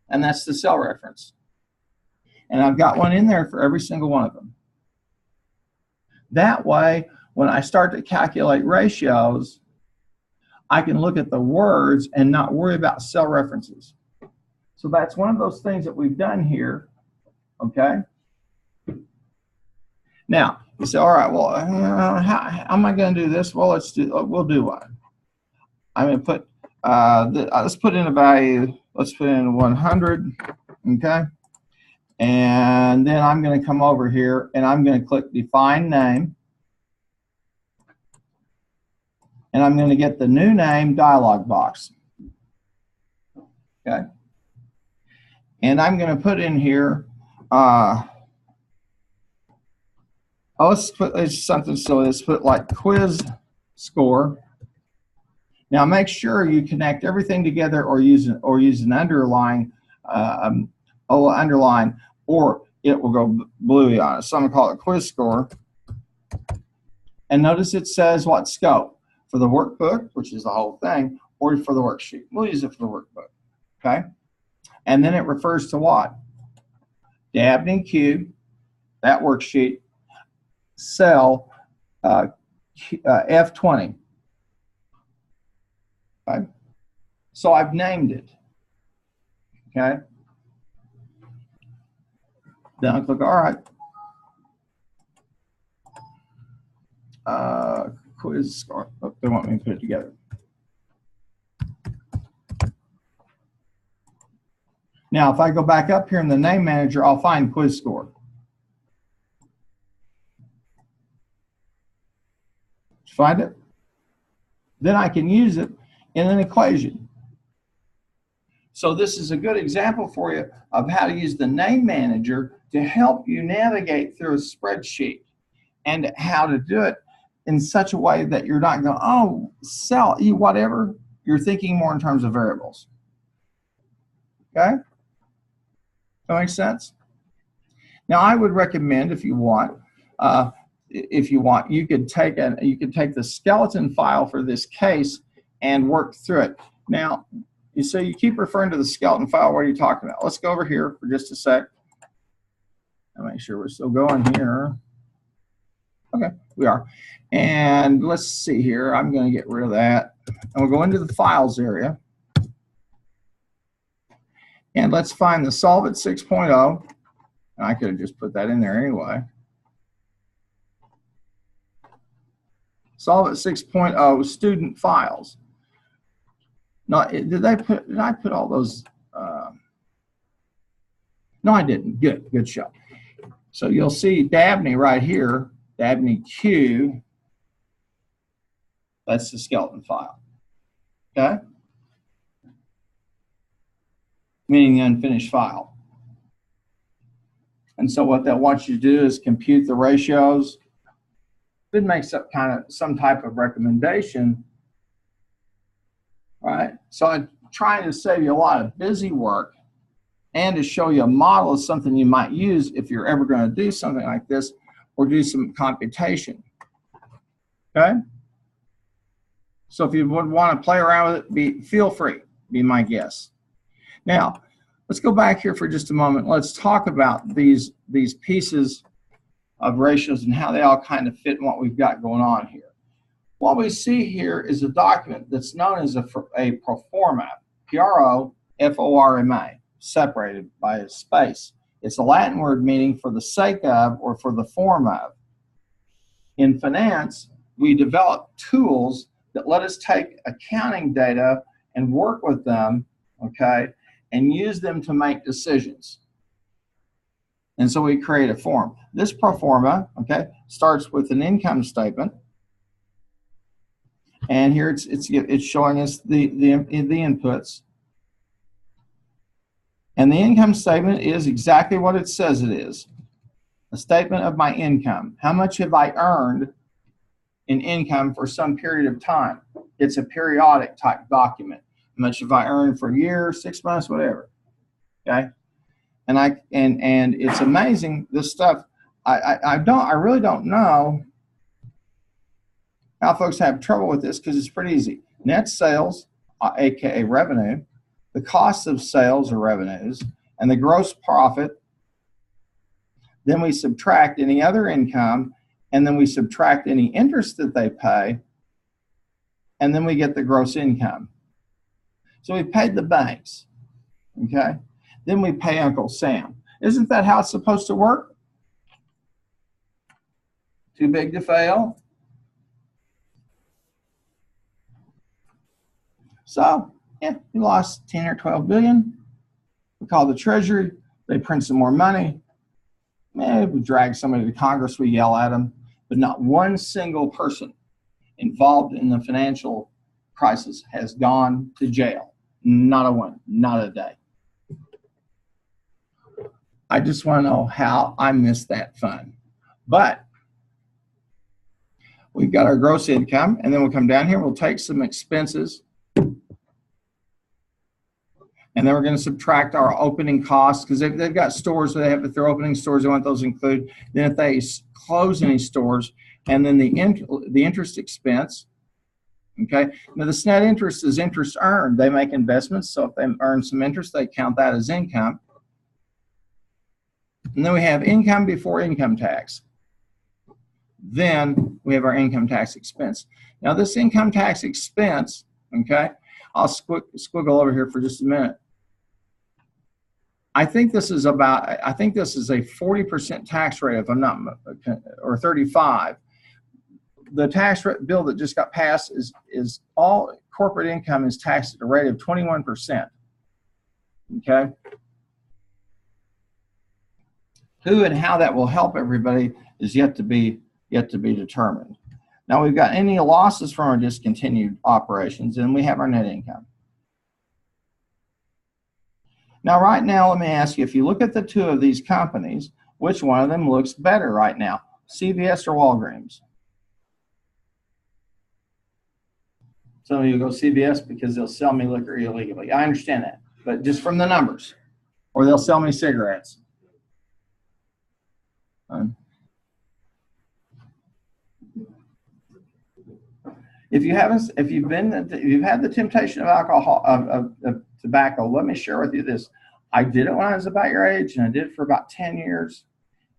and that's the cell reference. And I've got one in there for every single one of them. That way, when I start to calculate ratios, I can look at the words and not worry about cell references. So that's one of those things that we've done here, okay? Now, you say, all right, well, how am I going to do this? Well, we'll do one. I'm going to put, let's put in a value, let's put in 100, okay? And then I'm going to come over here and I'm going to click define name. And I'm going to get the new name dialog box. Okay. And I'm going to put in here, let's put it's something silly. Let's put like quiz score. Now make sure you connect everything together or use an underline, or it will go bluey on us. So I'm going to call it quiz score. And notice it says what scope. For the workbook, which is the whole thing, or for the worksheet. We'll use it for the workbook, okay? And then it refers to what? Dabney Q, that worksheet, cell F20. Okay? So I've named it, okay? Then I click, all right. Quiz score. Oh, they want me to put it together. Now, if I go back up here in the name manager, I'll find quiz score. Find it? Then I can use it in an equation. So this is a good example for you of how to use the name manager to help you navigate through a spreadsheet and how to do it in such a way that you're not going, oh, cell, whatever. You're thinking more in terms of variables. Okay? That makes sense? Now, I would recommend, if you want, you could take the skeleton file for this case and work through it. Now, you say you keep referring to the skeleton file. What are you talking about? Let's go over here for just a sec. I'll make sure we're still going here. Okay, we are. And let's see here. I'm going to get rid of that. And we'll go into the files area. And let's find the Solvit 6.0. I could have just put that in there anyway. Solvit 6.0 student files. Now, did I put all those? No, I didn't. Good show. So you'll see Dabney right here. Dabney Q, that's the skeleton file, okay? Meaning the unfinished file. And so what they'll want you to do is compute the ratios. It makes up some type of recommendation, right? So I'm trying to save you a lot of busy work and to show you a model of something you might use if you're ever going to do something like this, or do some computation, okay? So if you would want to play around with it, feel free, be my guest. Now, let's go back here for just a moment. Let's talk about these pieces of ratios and how they all kind of fit in what we've got going on here. What we see here is a document that's known as a proforma, P-R-O-F-O-R-M-A, separated by a space. It's a Latin word meaning for the sake of or for the form of. In finance, we develop tools that let us take accounting data and work with them, okay, and use them to make decisions. And so we create a form. This pro forma, okay, starts with an income statement. And here it's showing us the inputs. And the income statement is exactly what it says it is. A statement of my income. How much have I earned in income for some period of time? It's a periodic type document. How much have I earned for a year, 6 months, whatever. Okay? And it's amazing, this stuff. I really don't know how folks have trouble with this, because it's pretty easy. Net sales, aka revenue, the cost of sales or revenues, and the gross profit. Then we subtract any other income, and then we subtract any interest that they pay, and then we get the gross income. So we paid the banks, okay? then we pay Uncle Sam. Isn't that how it's supposed to work? Too big to fail? So, yeah, we lost 10 or 12 billion. We call the Treasury. They print some more money. Maybe we drag somebody to Congress, we yell at them. But not one single person involved in the financial crisis has gone to jail. Not a one, not a day. I just want to know how I missed that fun. But we've got our gross income, and then we'll come down here, we'll take some expenses, and then we're going to subtract our opening costs, because they've got stores, so they have, if they're opening stores, they want those included. Then if they close any stores, and then the interest expense. Okay, now this net interest is interest earned. They make investments, so if they earn some interest, they count that as income. And then we have income before income tax. Then we have our income tax expense. Now this income tax expense, okay, I'll squiggle over here for just a minute. I think this is a 40% tax rate, if I'm not, or 35. The tax bill that just got passed is all corporate income is taxed at a rate of 21%. Okay. Who and how that will help everybody is yet to be determined. Now we've got any losses from our discontinued operations, and we have our net income. Now, right now, let me ask you, if you look at the two of these companies, which one of them looks better right now, CVS or Walgreens? Some of you go CVS because they'll sell me liquor illegally. I understand that, but just from the numbers, or they'll sell me cigarettes. If you've had the temptation of alcohol, of tobacco, let me share with you this. I did it when I was about your age, and I did it for about 10 years.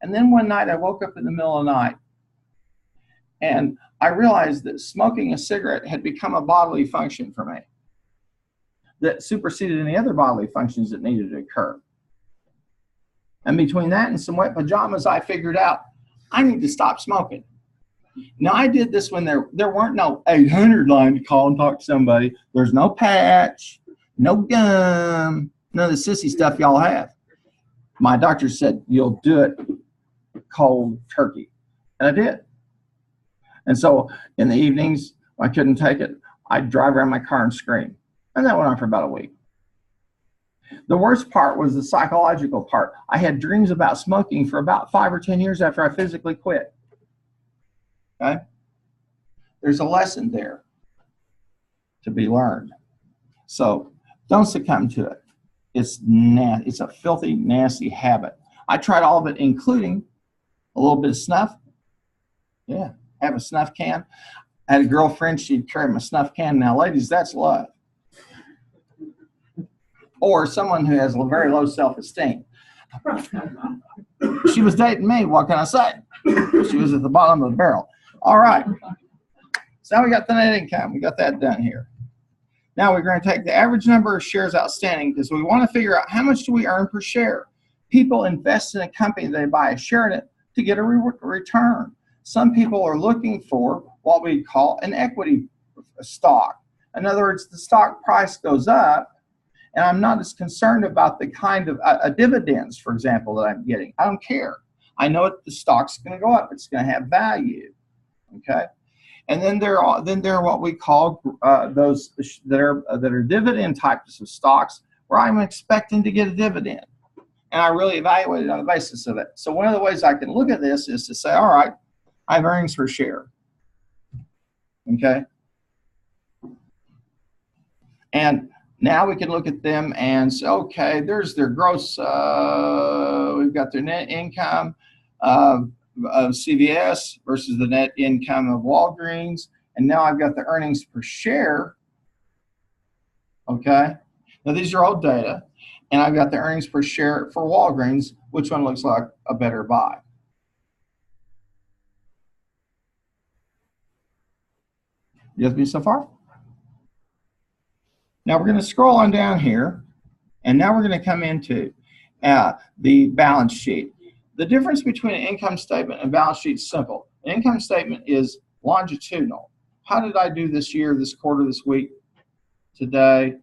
And then one night I woke up in the middle of the night, and I realized that smoking a cigarette had become a bodily function for me that superseded any other bodily functions that needed to occur. And between that and some wet pajamas, I figured out I need to stop smoking. Now, I did this when there weren't no 800 line to call and talk to somebody. There's no patch, no gum, none of the sissy stuff y'all have. My doctor said, you'll do it cold turkey. And I did. And so in the evenings, when I couldn't take it, I'd drive around my car and scream. And that went on for about a week. The worst part was the psychological part. I had dreams about smoking for about 5 or 10 years after I physically quit. Okay? There's a lesson there to be learned. So don't succumb to it. It's a filthy, nasty habit. I tried all of it, including a little bit of snuff. Yeah, have a snuff can. I had a girlfriend, she'd carry my snuff can. Now, ladies, that's love. Or someone who has a very low self-esteem. She was dating me, what can I say? She was at the bottom of the barrel. All right. So now we got the net income. We got that done here. Now we're going to take the average number of shares outstanding, because we want to figure out how much do we earn per share. People invest in a company, they buy a share in it to get a return. Some people are looking for what we call an equity stock. In other words, the stock price goes up, and I'm not as concerned about the kind of dividends, for example, that I'm getting. I don't care. I know the stock's going to go up. It's going to have value. Okay, and then there are what we call those that are dividend types of stocks, where I'm expecting to get a dividend, and I really evaluate it on the basis of it. So one of the ways I can look at this is to say, all right, I have earnings per share. Okay, and now we can look at them and say, okay, there's their gross. We've got their net income of CVS versus the net income of Walgreens. And now I've got the earnings per share. Okay. Now these are old data. And I've got the earnings per share for Walgreens. Which one looks like a better buy? You with me so far? Now we're going to scroll on down here. And now we're going to come into the balance sheet. The difference between an income statement and balance sheet is simple. An income statement is longitudinal. How did I do this year, this quarter, this week, today?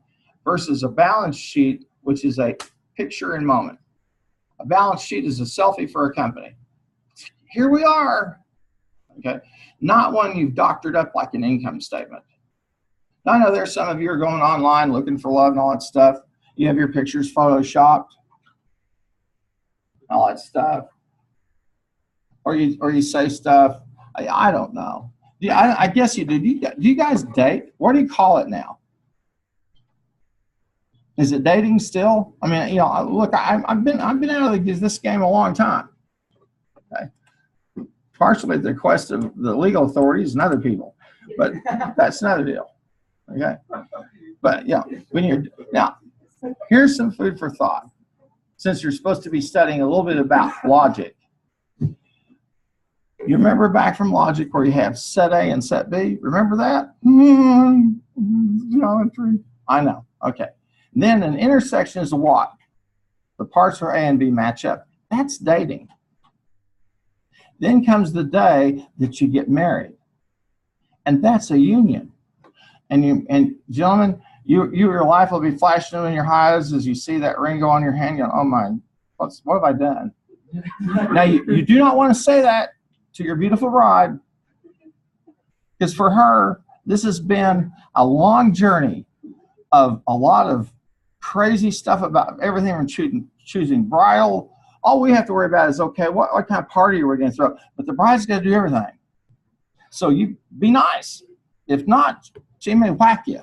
Versus a balance sheet, which is a picture in moment. A balance sheet is a selfie for a company. Here we are. Okay, not one you've doctored up like an income statement. Now, I know there's some of you are going online looking for love and all that stuff. You have your pictures photoshopped, all that stuff, or you say stuff. I don't know. Yeah, I guess you do. Do you guys date? What do you call it now? Is it dating still? I mean, you know, look, I've been out of this game a long time. Okay, partially at the request of the legal authorities and other people, but that's another deal. Okay, but yeah, when you're now, here's some food for thought. Since you're supposed to be studying a little bit about logic, you remember back from logic where you have set A and set B? Remember that? Geometry. I know. Okay. And then an intersection is a what? The parts where A and B match up. That's dating. Then comes the day that you get married, and that's a union. And gentlemen, your life will be flashing in your eyes as you see that ring go on your hand. Going, oh my, what have I done? Now you do not want to say that to your beautiful bride, because for her this has been a long journey of a lot of crazy stuff about everything from choosing bridal. All we have to worry about is, okay, what kind of party are we going to throw? But the bride's got to do everything. So you be nice. If not, she may whack you.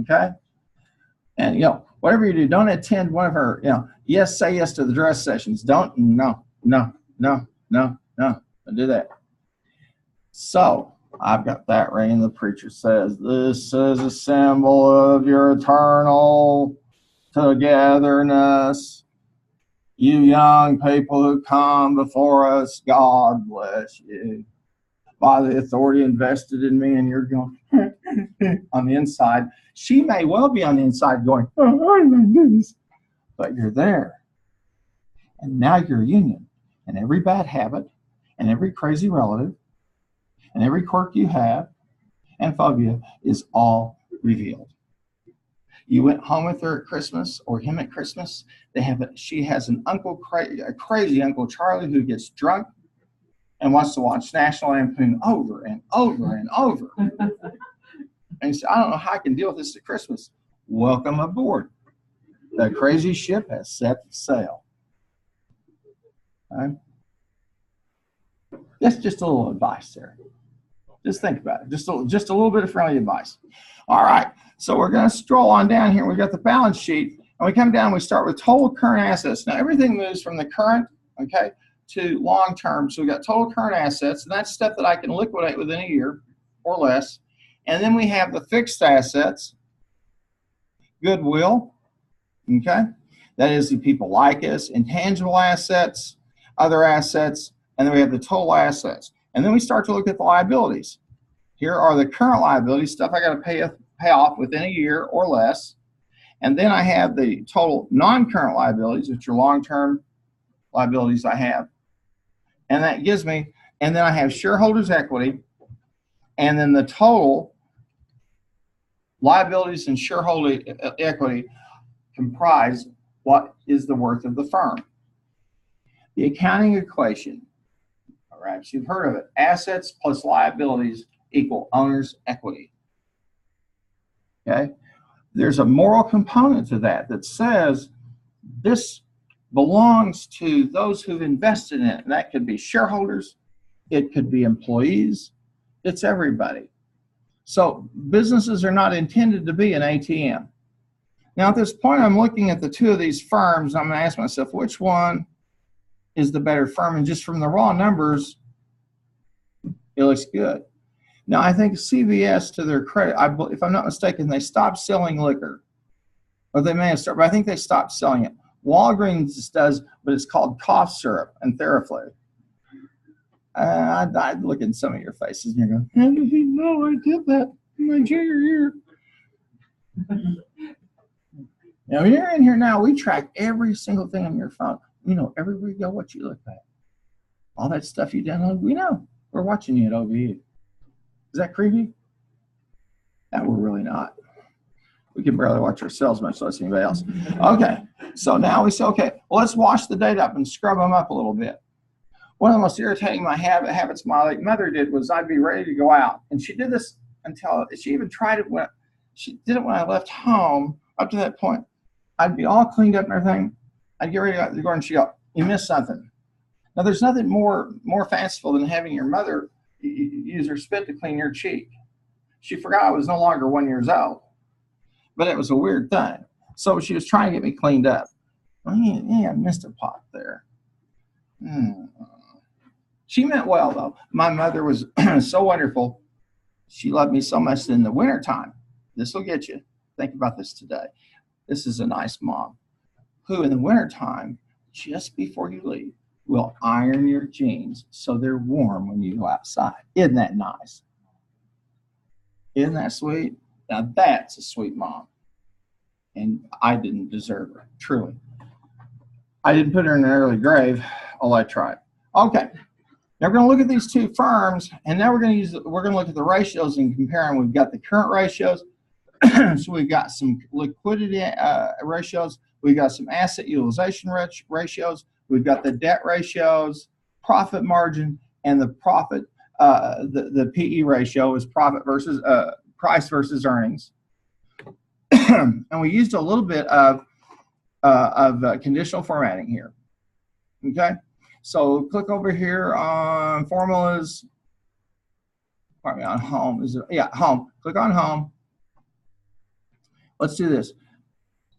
Okay? And, you know, whatever you do, don't attend one of her, you know, say yes to the dress sessions. Don't do that. So I've got that ring. The preacher says, this is a symbol of your eternal togetherness. You young people who come before us, God bless you. By the authority invested in me, and you're going on the inside. She may well be on the inside going, oh my goodness. But you're there. And now you're a union. And every bad habit, and every crazy relative, and every quirk you have, and phobia is all revealed. You went home with her at Christmas, or him at Christmas. She has an uncle, a crazy Uncle Charlie, who gets drunk and wants to watch National Lampoon over and over and over. And he said, I don't know how I can deal with this at Christmas. Welcome aboard. The crazy ship has set sail. Okay? That's just a little advice there. Just think about it. Just a little bit of friendly advice. All right. So we're going to stroll on down here. We've got the balance sheet. And we come down and we start with total current assets. Now, everything moves from the current, okay, to long term. So we've got total current assets. And that's stuff that I can liquidate within a year or less. And then we have the fixed assets, goodwill, okay? That is the people like us, intangible assets, other assets, and then we have the total assets. And then we start to look at the liabilities. Here are the current liabilities, stuff I got to pay off within a year or less. And then I have the total non-current liabilities, which are long-term liabilities I have. And that gives me, and then I have shareholders' equity, and then the total liabilities and shareholder equity comprise what is the worth of the firm. The accounting equation, all right, so you've heard of it. Assets plus liabilities equal owner's equity. Okay? There's a moral component to that says this belongs to those who've invested in it. And that could be shareholders, it could be employees, it's everybody. So businesses are not intended to be an ATM. Now at this point, I'm looking at the two of these firms. I'm going to ask myself, which one is the better firm? And just from the raw numbers, it looks good. Now I think CVS, to their credit, if I'm not mistaken, they stopped selling liquor. Or they may have started, but I think they stopped selling it. Walgreens does, but it's called cough syrup and Theraflu. I'd look in some of your faces and you're going, how did he know I did that in my junior year? Now, when you're in here now, we track every single thing on your phone. We know everywhere you go, what you look at. All that stuff you download, we know. We're watching you at OVU. Is that creepy? No, we're really not. We can barely watch ourselves, much less anybody else. Okay, so now we say, okay, well, let's wash the data up and scrub them up a little bit. One of the most irritating habits my late mother did was I'd be ready to go out. And she did this until, she even tried it when, she did it when I left home. Up to that point, I'd be all cleaned up and everything. I'd get ready to go and she'd go, you missed something. Now, there's nothing more fanciful than having your mother use her spit to clean your cheek. She forgot I was no longer 1 year old, but it was a weird thing. So she was trying to get me cleaned up. Oh, yeah, I missed a pot there. She meant well, though. My mother was so wonderful. She loved me so much that in the wintertime, this will get you. Think about this today. This is a nice mom who in the wintertime, just before you leave, will iron your jeans so they're warm when you go outside. Isn't that nice? Isn't that sweet? Now that's a sweet mom. And I didn't deserve her, truly. I didn't put her in an early grave, although I tried. Okay. Now we're going to look at these two firms, and now we're going to look at the ratios and compare them. We've got the current ratios. So we've got some liquidity ratios. We've got some asset utilization ratios. We've got the debt ratios, profit margin, and the profit. The PE ratio is profit versus price versus earnings. And we used a little bit of conditional formatting here. Okay, so click over here on formulas. Pardon me, on home. Is it? Yeah, home. Click on home. Let's do this.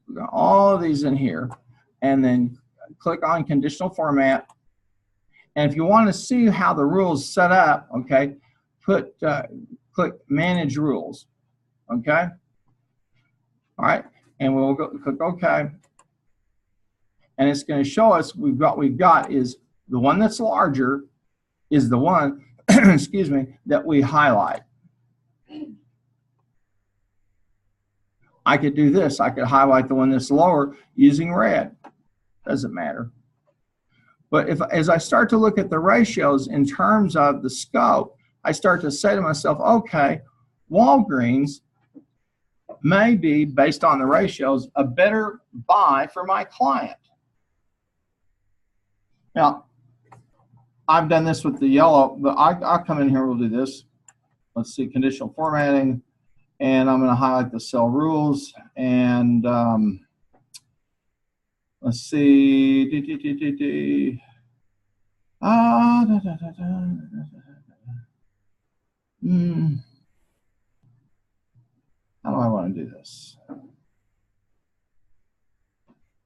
We've got all of these in here, and then click on conditional format. And if you want to see how the rules set up, okay, click manage rules. Okay. All right, and we'll go click OK. And it's going to show us we've got is the one that's larger is the one, excuse me, that we highlight. I could do this. I could highlight the one that's lower using red. Doesn't matter. But as I start to look at the ratios in terms of the scope, I start to say to myself, okay, Walgreens may be, based on the ratios, a better buy for my client. Now, I've done this with the yellow, but I'll come in here, we'll do this. Let's see, conditional formatting. And I'm going to highlight the cell rules, and let's see. How do I want to do this?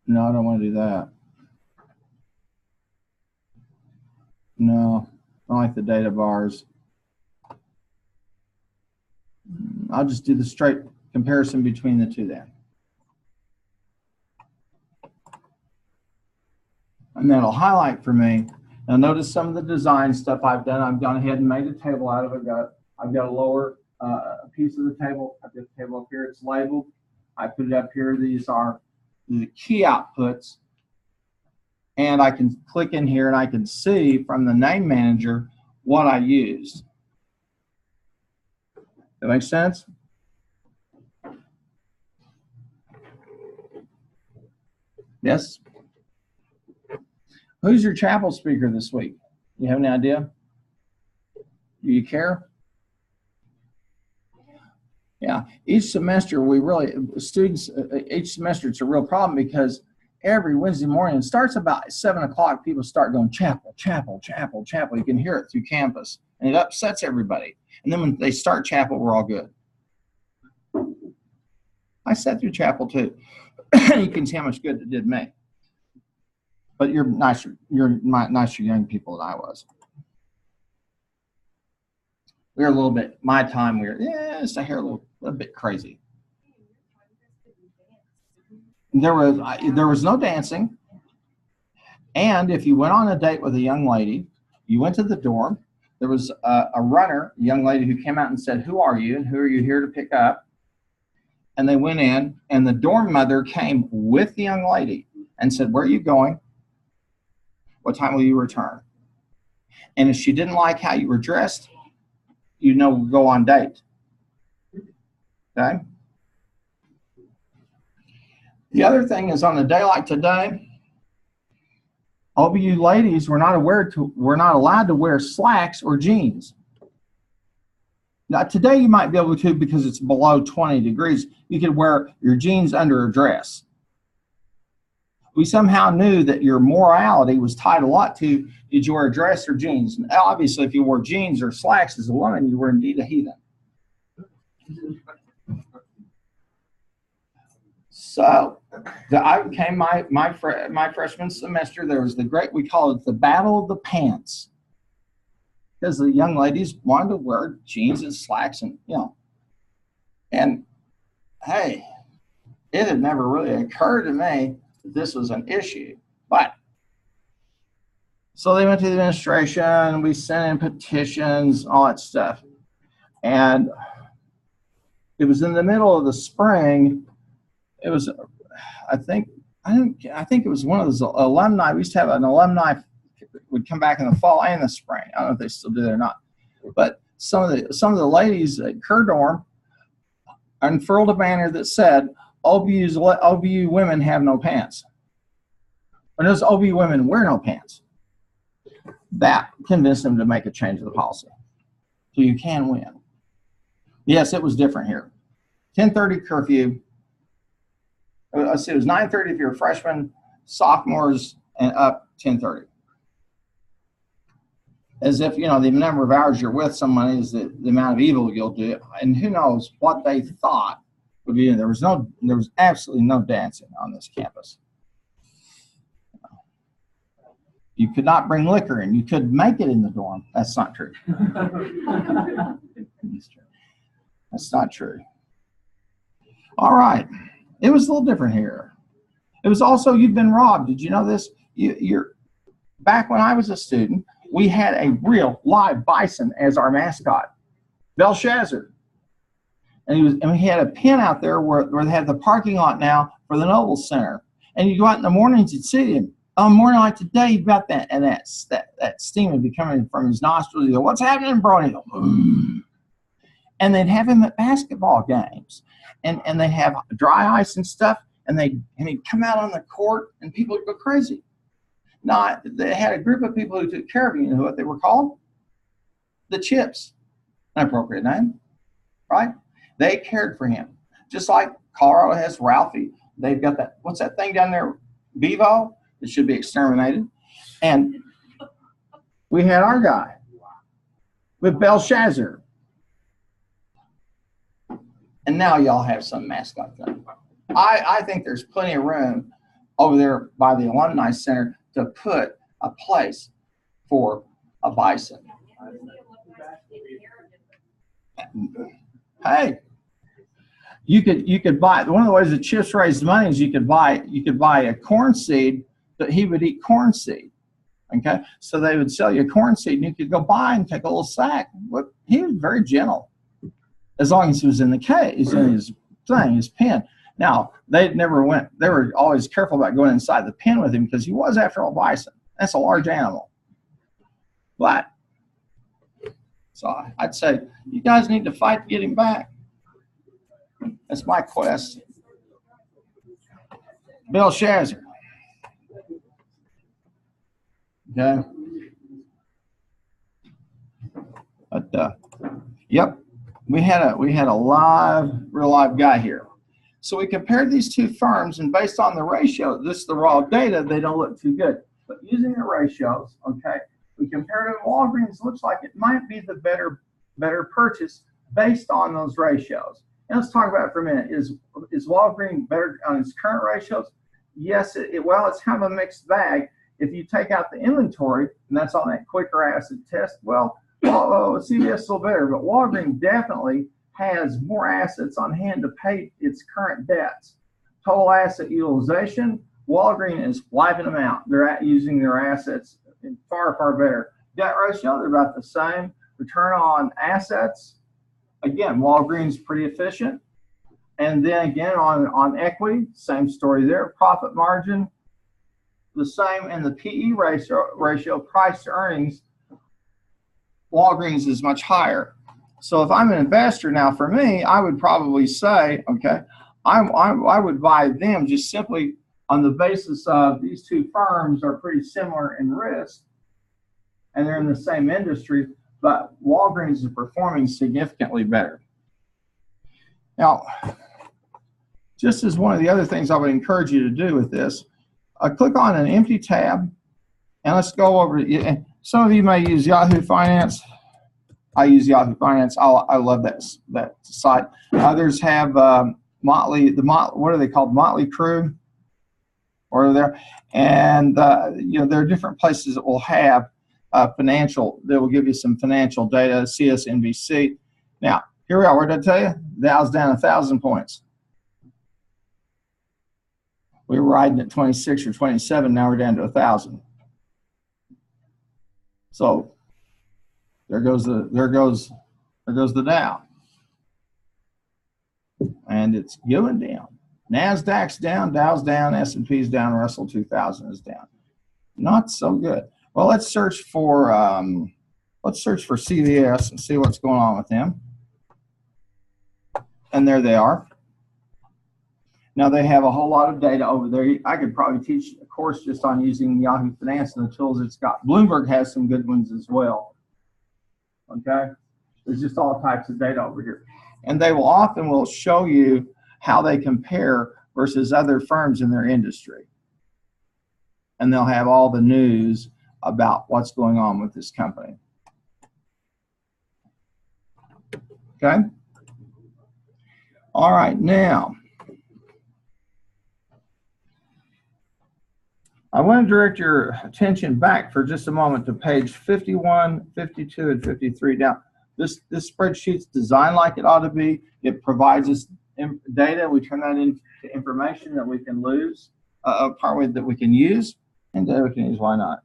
No, I don't want to do that. No, I don't like the data bars. I'll just do the straight comparison between the two then. And that'll highlight for me. Now notice some of the design stuff I've done. I've gone ahead and made a table out of it. I've got a lower piece of the table. I've got the table up here. It's labeled. I put it up here. These are the key outputs. And I can click in here and I can see from the name manager what I used. That makes sense? Yes? Who's your chapel speaker this week? You have any idea? Do you care? Yeah, each semester each semester it's a real problem because every Wednesday morning, it starts about 7 o'clock, people start going chapel, chapel, chapel, chapel. You can hear it through campus and it upsets everybody. And then when they start chapel, we're all good. I sat through chapel too. You can see how much good it did me. But you're nicer young people than I was. We were a little bit, my time, we were, just a hair a little bit crazy. There was no dancing. And if you went on a date with a young lady, you went to the dorm, there was a runner, a young lady who came out and said, who are you and who are you here to pick up? and they went in, and the dorm mother came with the young lady and said, "Where are you going? What time will you return?" And if she didn't like how you were dressed, go on date. Okay? The other thing is, on a day like today, OBU ladies were not allowed to wear slacks or jeans. Now today you might be able to, because it's below 20 degrees. You could wear your jeans under a dress. We somehow knew that your morality was tied a lot to, did you wear a dress or jeans? And obviously, if you wore jeans or slacks as a woman, you were indeed a heathen. So I became my freshman semester. There was we call it the Battle of the Pants, because the young ladies wanted to wear jeans and slacks, and and hey, it had never really occurred to me that this was an issue. But so they went to the administration, we sent in petitions, all that stuff, and it was in the middle of the spring. It was, I think it was one of those alumni. We used to have an alumni would come back in the fall and the spring. I don't know if they still do that or not. But some of the ladies at Kerr dorm unfurled a banner that said, "OBU women have no pants." Or those OBU women wear no pants. That convinced them to make a change of the policy. So you can win. Yes, it was different here. 10:30 curfew. Let's see, it was 9:30 if you're a freshman, sophomores, and up 10:30. As if, the number of hours you're with somebody is the amount of evil you'll do. And who knows what they thought would be in there. There was absolutely no dancing on this campus. You could not bring liquor in. You could make it in the dorm. That's not true. That's not true. All right. It was a little different here. It was also, you've been robbed. Did you know this? Back when I was a student, we had a real live bison as our mascot, Belshazzar. And he had a pen out there where they have the parking lot now for the Noble Center. And you go out in the mornings, you'd see him. On a morning like today, you've got that, and that steam would be coming from his nostrils. You go, "What's happening, bro?" And he'd go, "Mm." And they'd have him at basketball games. And they have dry ice and stuff, and he'd come out on the court, and people would go crazy. Now, they had a group of people who took care of him. You know what they were called? The Chips. An appropriate name, right? They cared for him. Just like Colorado has Ralphie. They've got that, what's that thing down there? Bevo? It should be exterminated. And we had our guy with Belshazzar. And now y'all have some mascot thing. I think there's plenty of room over there by the Alumni Center to put a place for a bison. Hey, you could buy, one of the ways that Chips raised money is you could buy a corn seed, but he would eat corn seed. Okay, so they would sell you a corn seed, and you could go buy and take a little sack. But he was very gentle, as long as he was in the case, in his thing, his pen. Now, they were always careful about going inside the pen with him, because he was, after all, bison. That's a large animal. But, so I'd say, you guys need to fight to get him back. That's my quest. Belshazzar. Okay. But, yep. We had a real live guy here. So we compared these two firms, and based on the ratio, this is the raw data, they don't look too good. But using the ratios, okay, we compared it. Walgreens looks like it might be the better purchase based on those ratios. And let's talk about it for a minute. Is Walgreens better on its current ratios? Yes, well, it's kind of a mixed bag. If you take out the inventory, and that's on that quicker acid test, well, CVS is still better, but Walgreens definitely has more assets on hand to pay its current debts. Total asset utilization, Walgreens is wiping them out. They're using their assets far, far better. Debt ratio, they're about the same. Return on assets, again, Walgreens pretty efficient. And then again on equity, same story there. Profit margin, the same, and the PE ratio, price to earnings, Walgreens is much higher. So if I'm an investor now, for me, I would probably say, okay, I would buy them just simply on the basis of these two firms are pretty similar in risk, and they're in the same industry, but Walgreens is performing significantly better. Now, just as one of the other things I would encourage you to do with this, click on an empty tab, and let's go over. Some of you may use Yahoo Finance. I use Yahoo Finance. I love that site. Others have Motley. What are they called? Motley Crew, or there, and there are different places that will have financial. They will give you some financial data. CSNBC. Now here we are. What did I tell you? Dow's down 1,000 points. We were riding at 26 or 27. Now we're down to 1,000. So there goes the Dow, and it's going down. Nasdaq's down, Dow's down, S&P's down, Russell 2000 is down. Not so good. Well, let's search for CVS and see what's going on with them. And there they are. Now they have a whole lot of data over there. I could probably teach a course just on using Yahoo Finance and the tools it's got. Bloomberg has some good ones as well. Okay, there's just all types of data over here, and they will show you how they compare versus other firms in their industry, and they'll have all the news about what's going on with this company. Okay. All right, now I want to direct your attention back for just a moment to page 51, 52, and 53. Now, this spreadsheet's designed like it ought to be. It provides us data. We turn that into information that we can use, that we can use, and data we can use. Why not?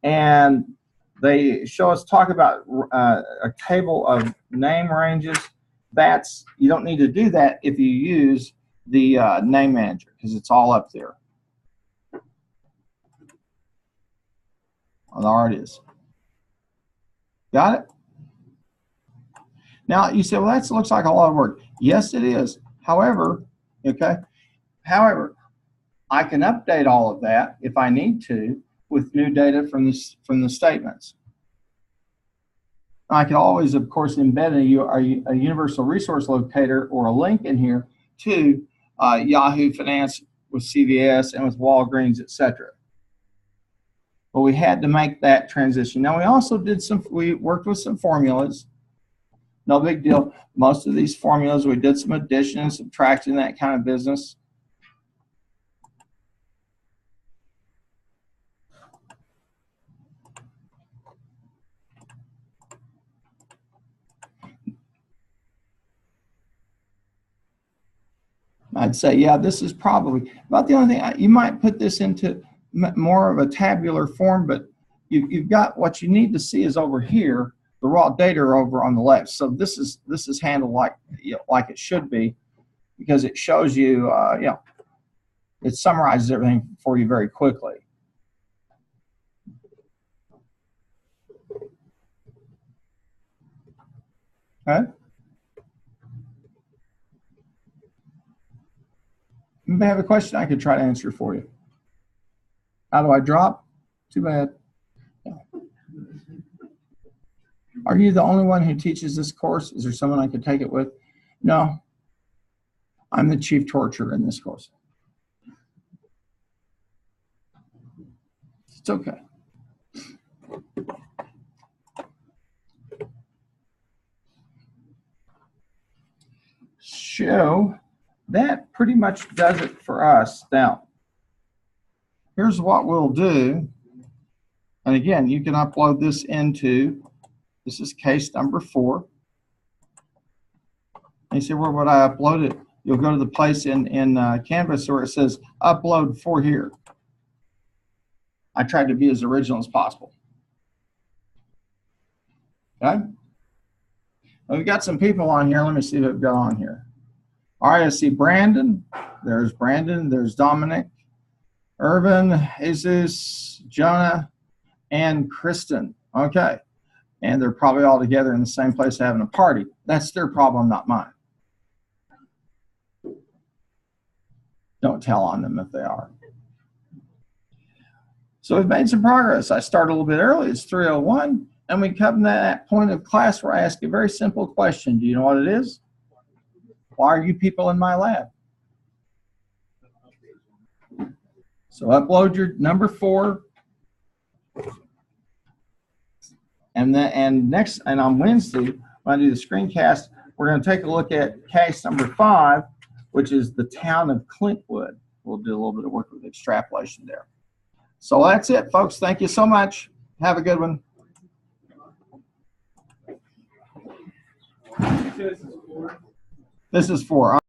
And they talk about a table of name ranges. You don't need to do that if you use the name manager, because it's all up there. Well, there it is. Got it? Now you say, well, that looks like a lot of work. Yes, it is. However, okay. However, I can update all of that if I need to with new data from the statements. I can always, of course, embed a universal resource locator or a link in here to Yahoo Finance with CVS and with Walgreens, etc. But we had to make that transition. Now we also we worked with some formulas. No big deal. Most of these formulas, we did some addition and subtraction, that kind of business. I'd say, yeah, this is probably about the only thing. You might put this into more of a tabular form, but you've got what you need to see is over here. The raw data are over on the left. So this is handled like it should be, because it shows you, it summarizes everything for you very quickly. Okay. You may have a question I could try to answer for you. How do I drop? Too bad. Yeah. Are you the only one who teaches this course? Is there someone I could take it with? No. I'm the chief torturer in this course. It's okay. So that pretty much does it for us. Now, here's what we'll do. And again, you can upload this into, this is case number 4. And you say, where would I upload it? You'll go to the place in Canvas where it says upload for here. I tried to be as original as possible. Okay? Well, we've got some people on here. Let me see what we've got on here. All right, I see Brandon. There's Brandon. There's Dominic, Irvin, Jesus, Jonah, and Kristen. Okay. And they're probably all together in the same place having a party. That's their problem, not mine. Don't tell on them if they are. So we've made some progress. I started a little bit early. It's 3:01. And we come to that point of class where I ask a very simple question. Do you know what it is? Why are you people in my lab? So upload your number 4. And on Wednesday, when I do the screencast, we're going to take a look at case number 5, which is the town of Clintwood. We'll do a little bit of work with extrapolation there. So that's it, folks. Thank you so much. Have a good one. This is 4.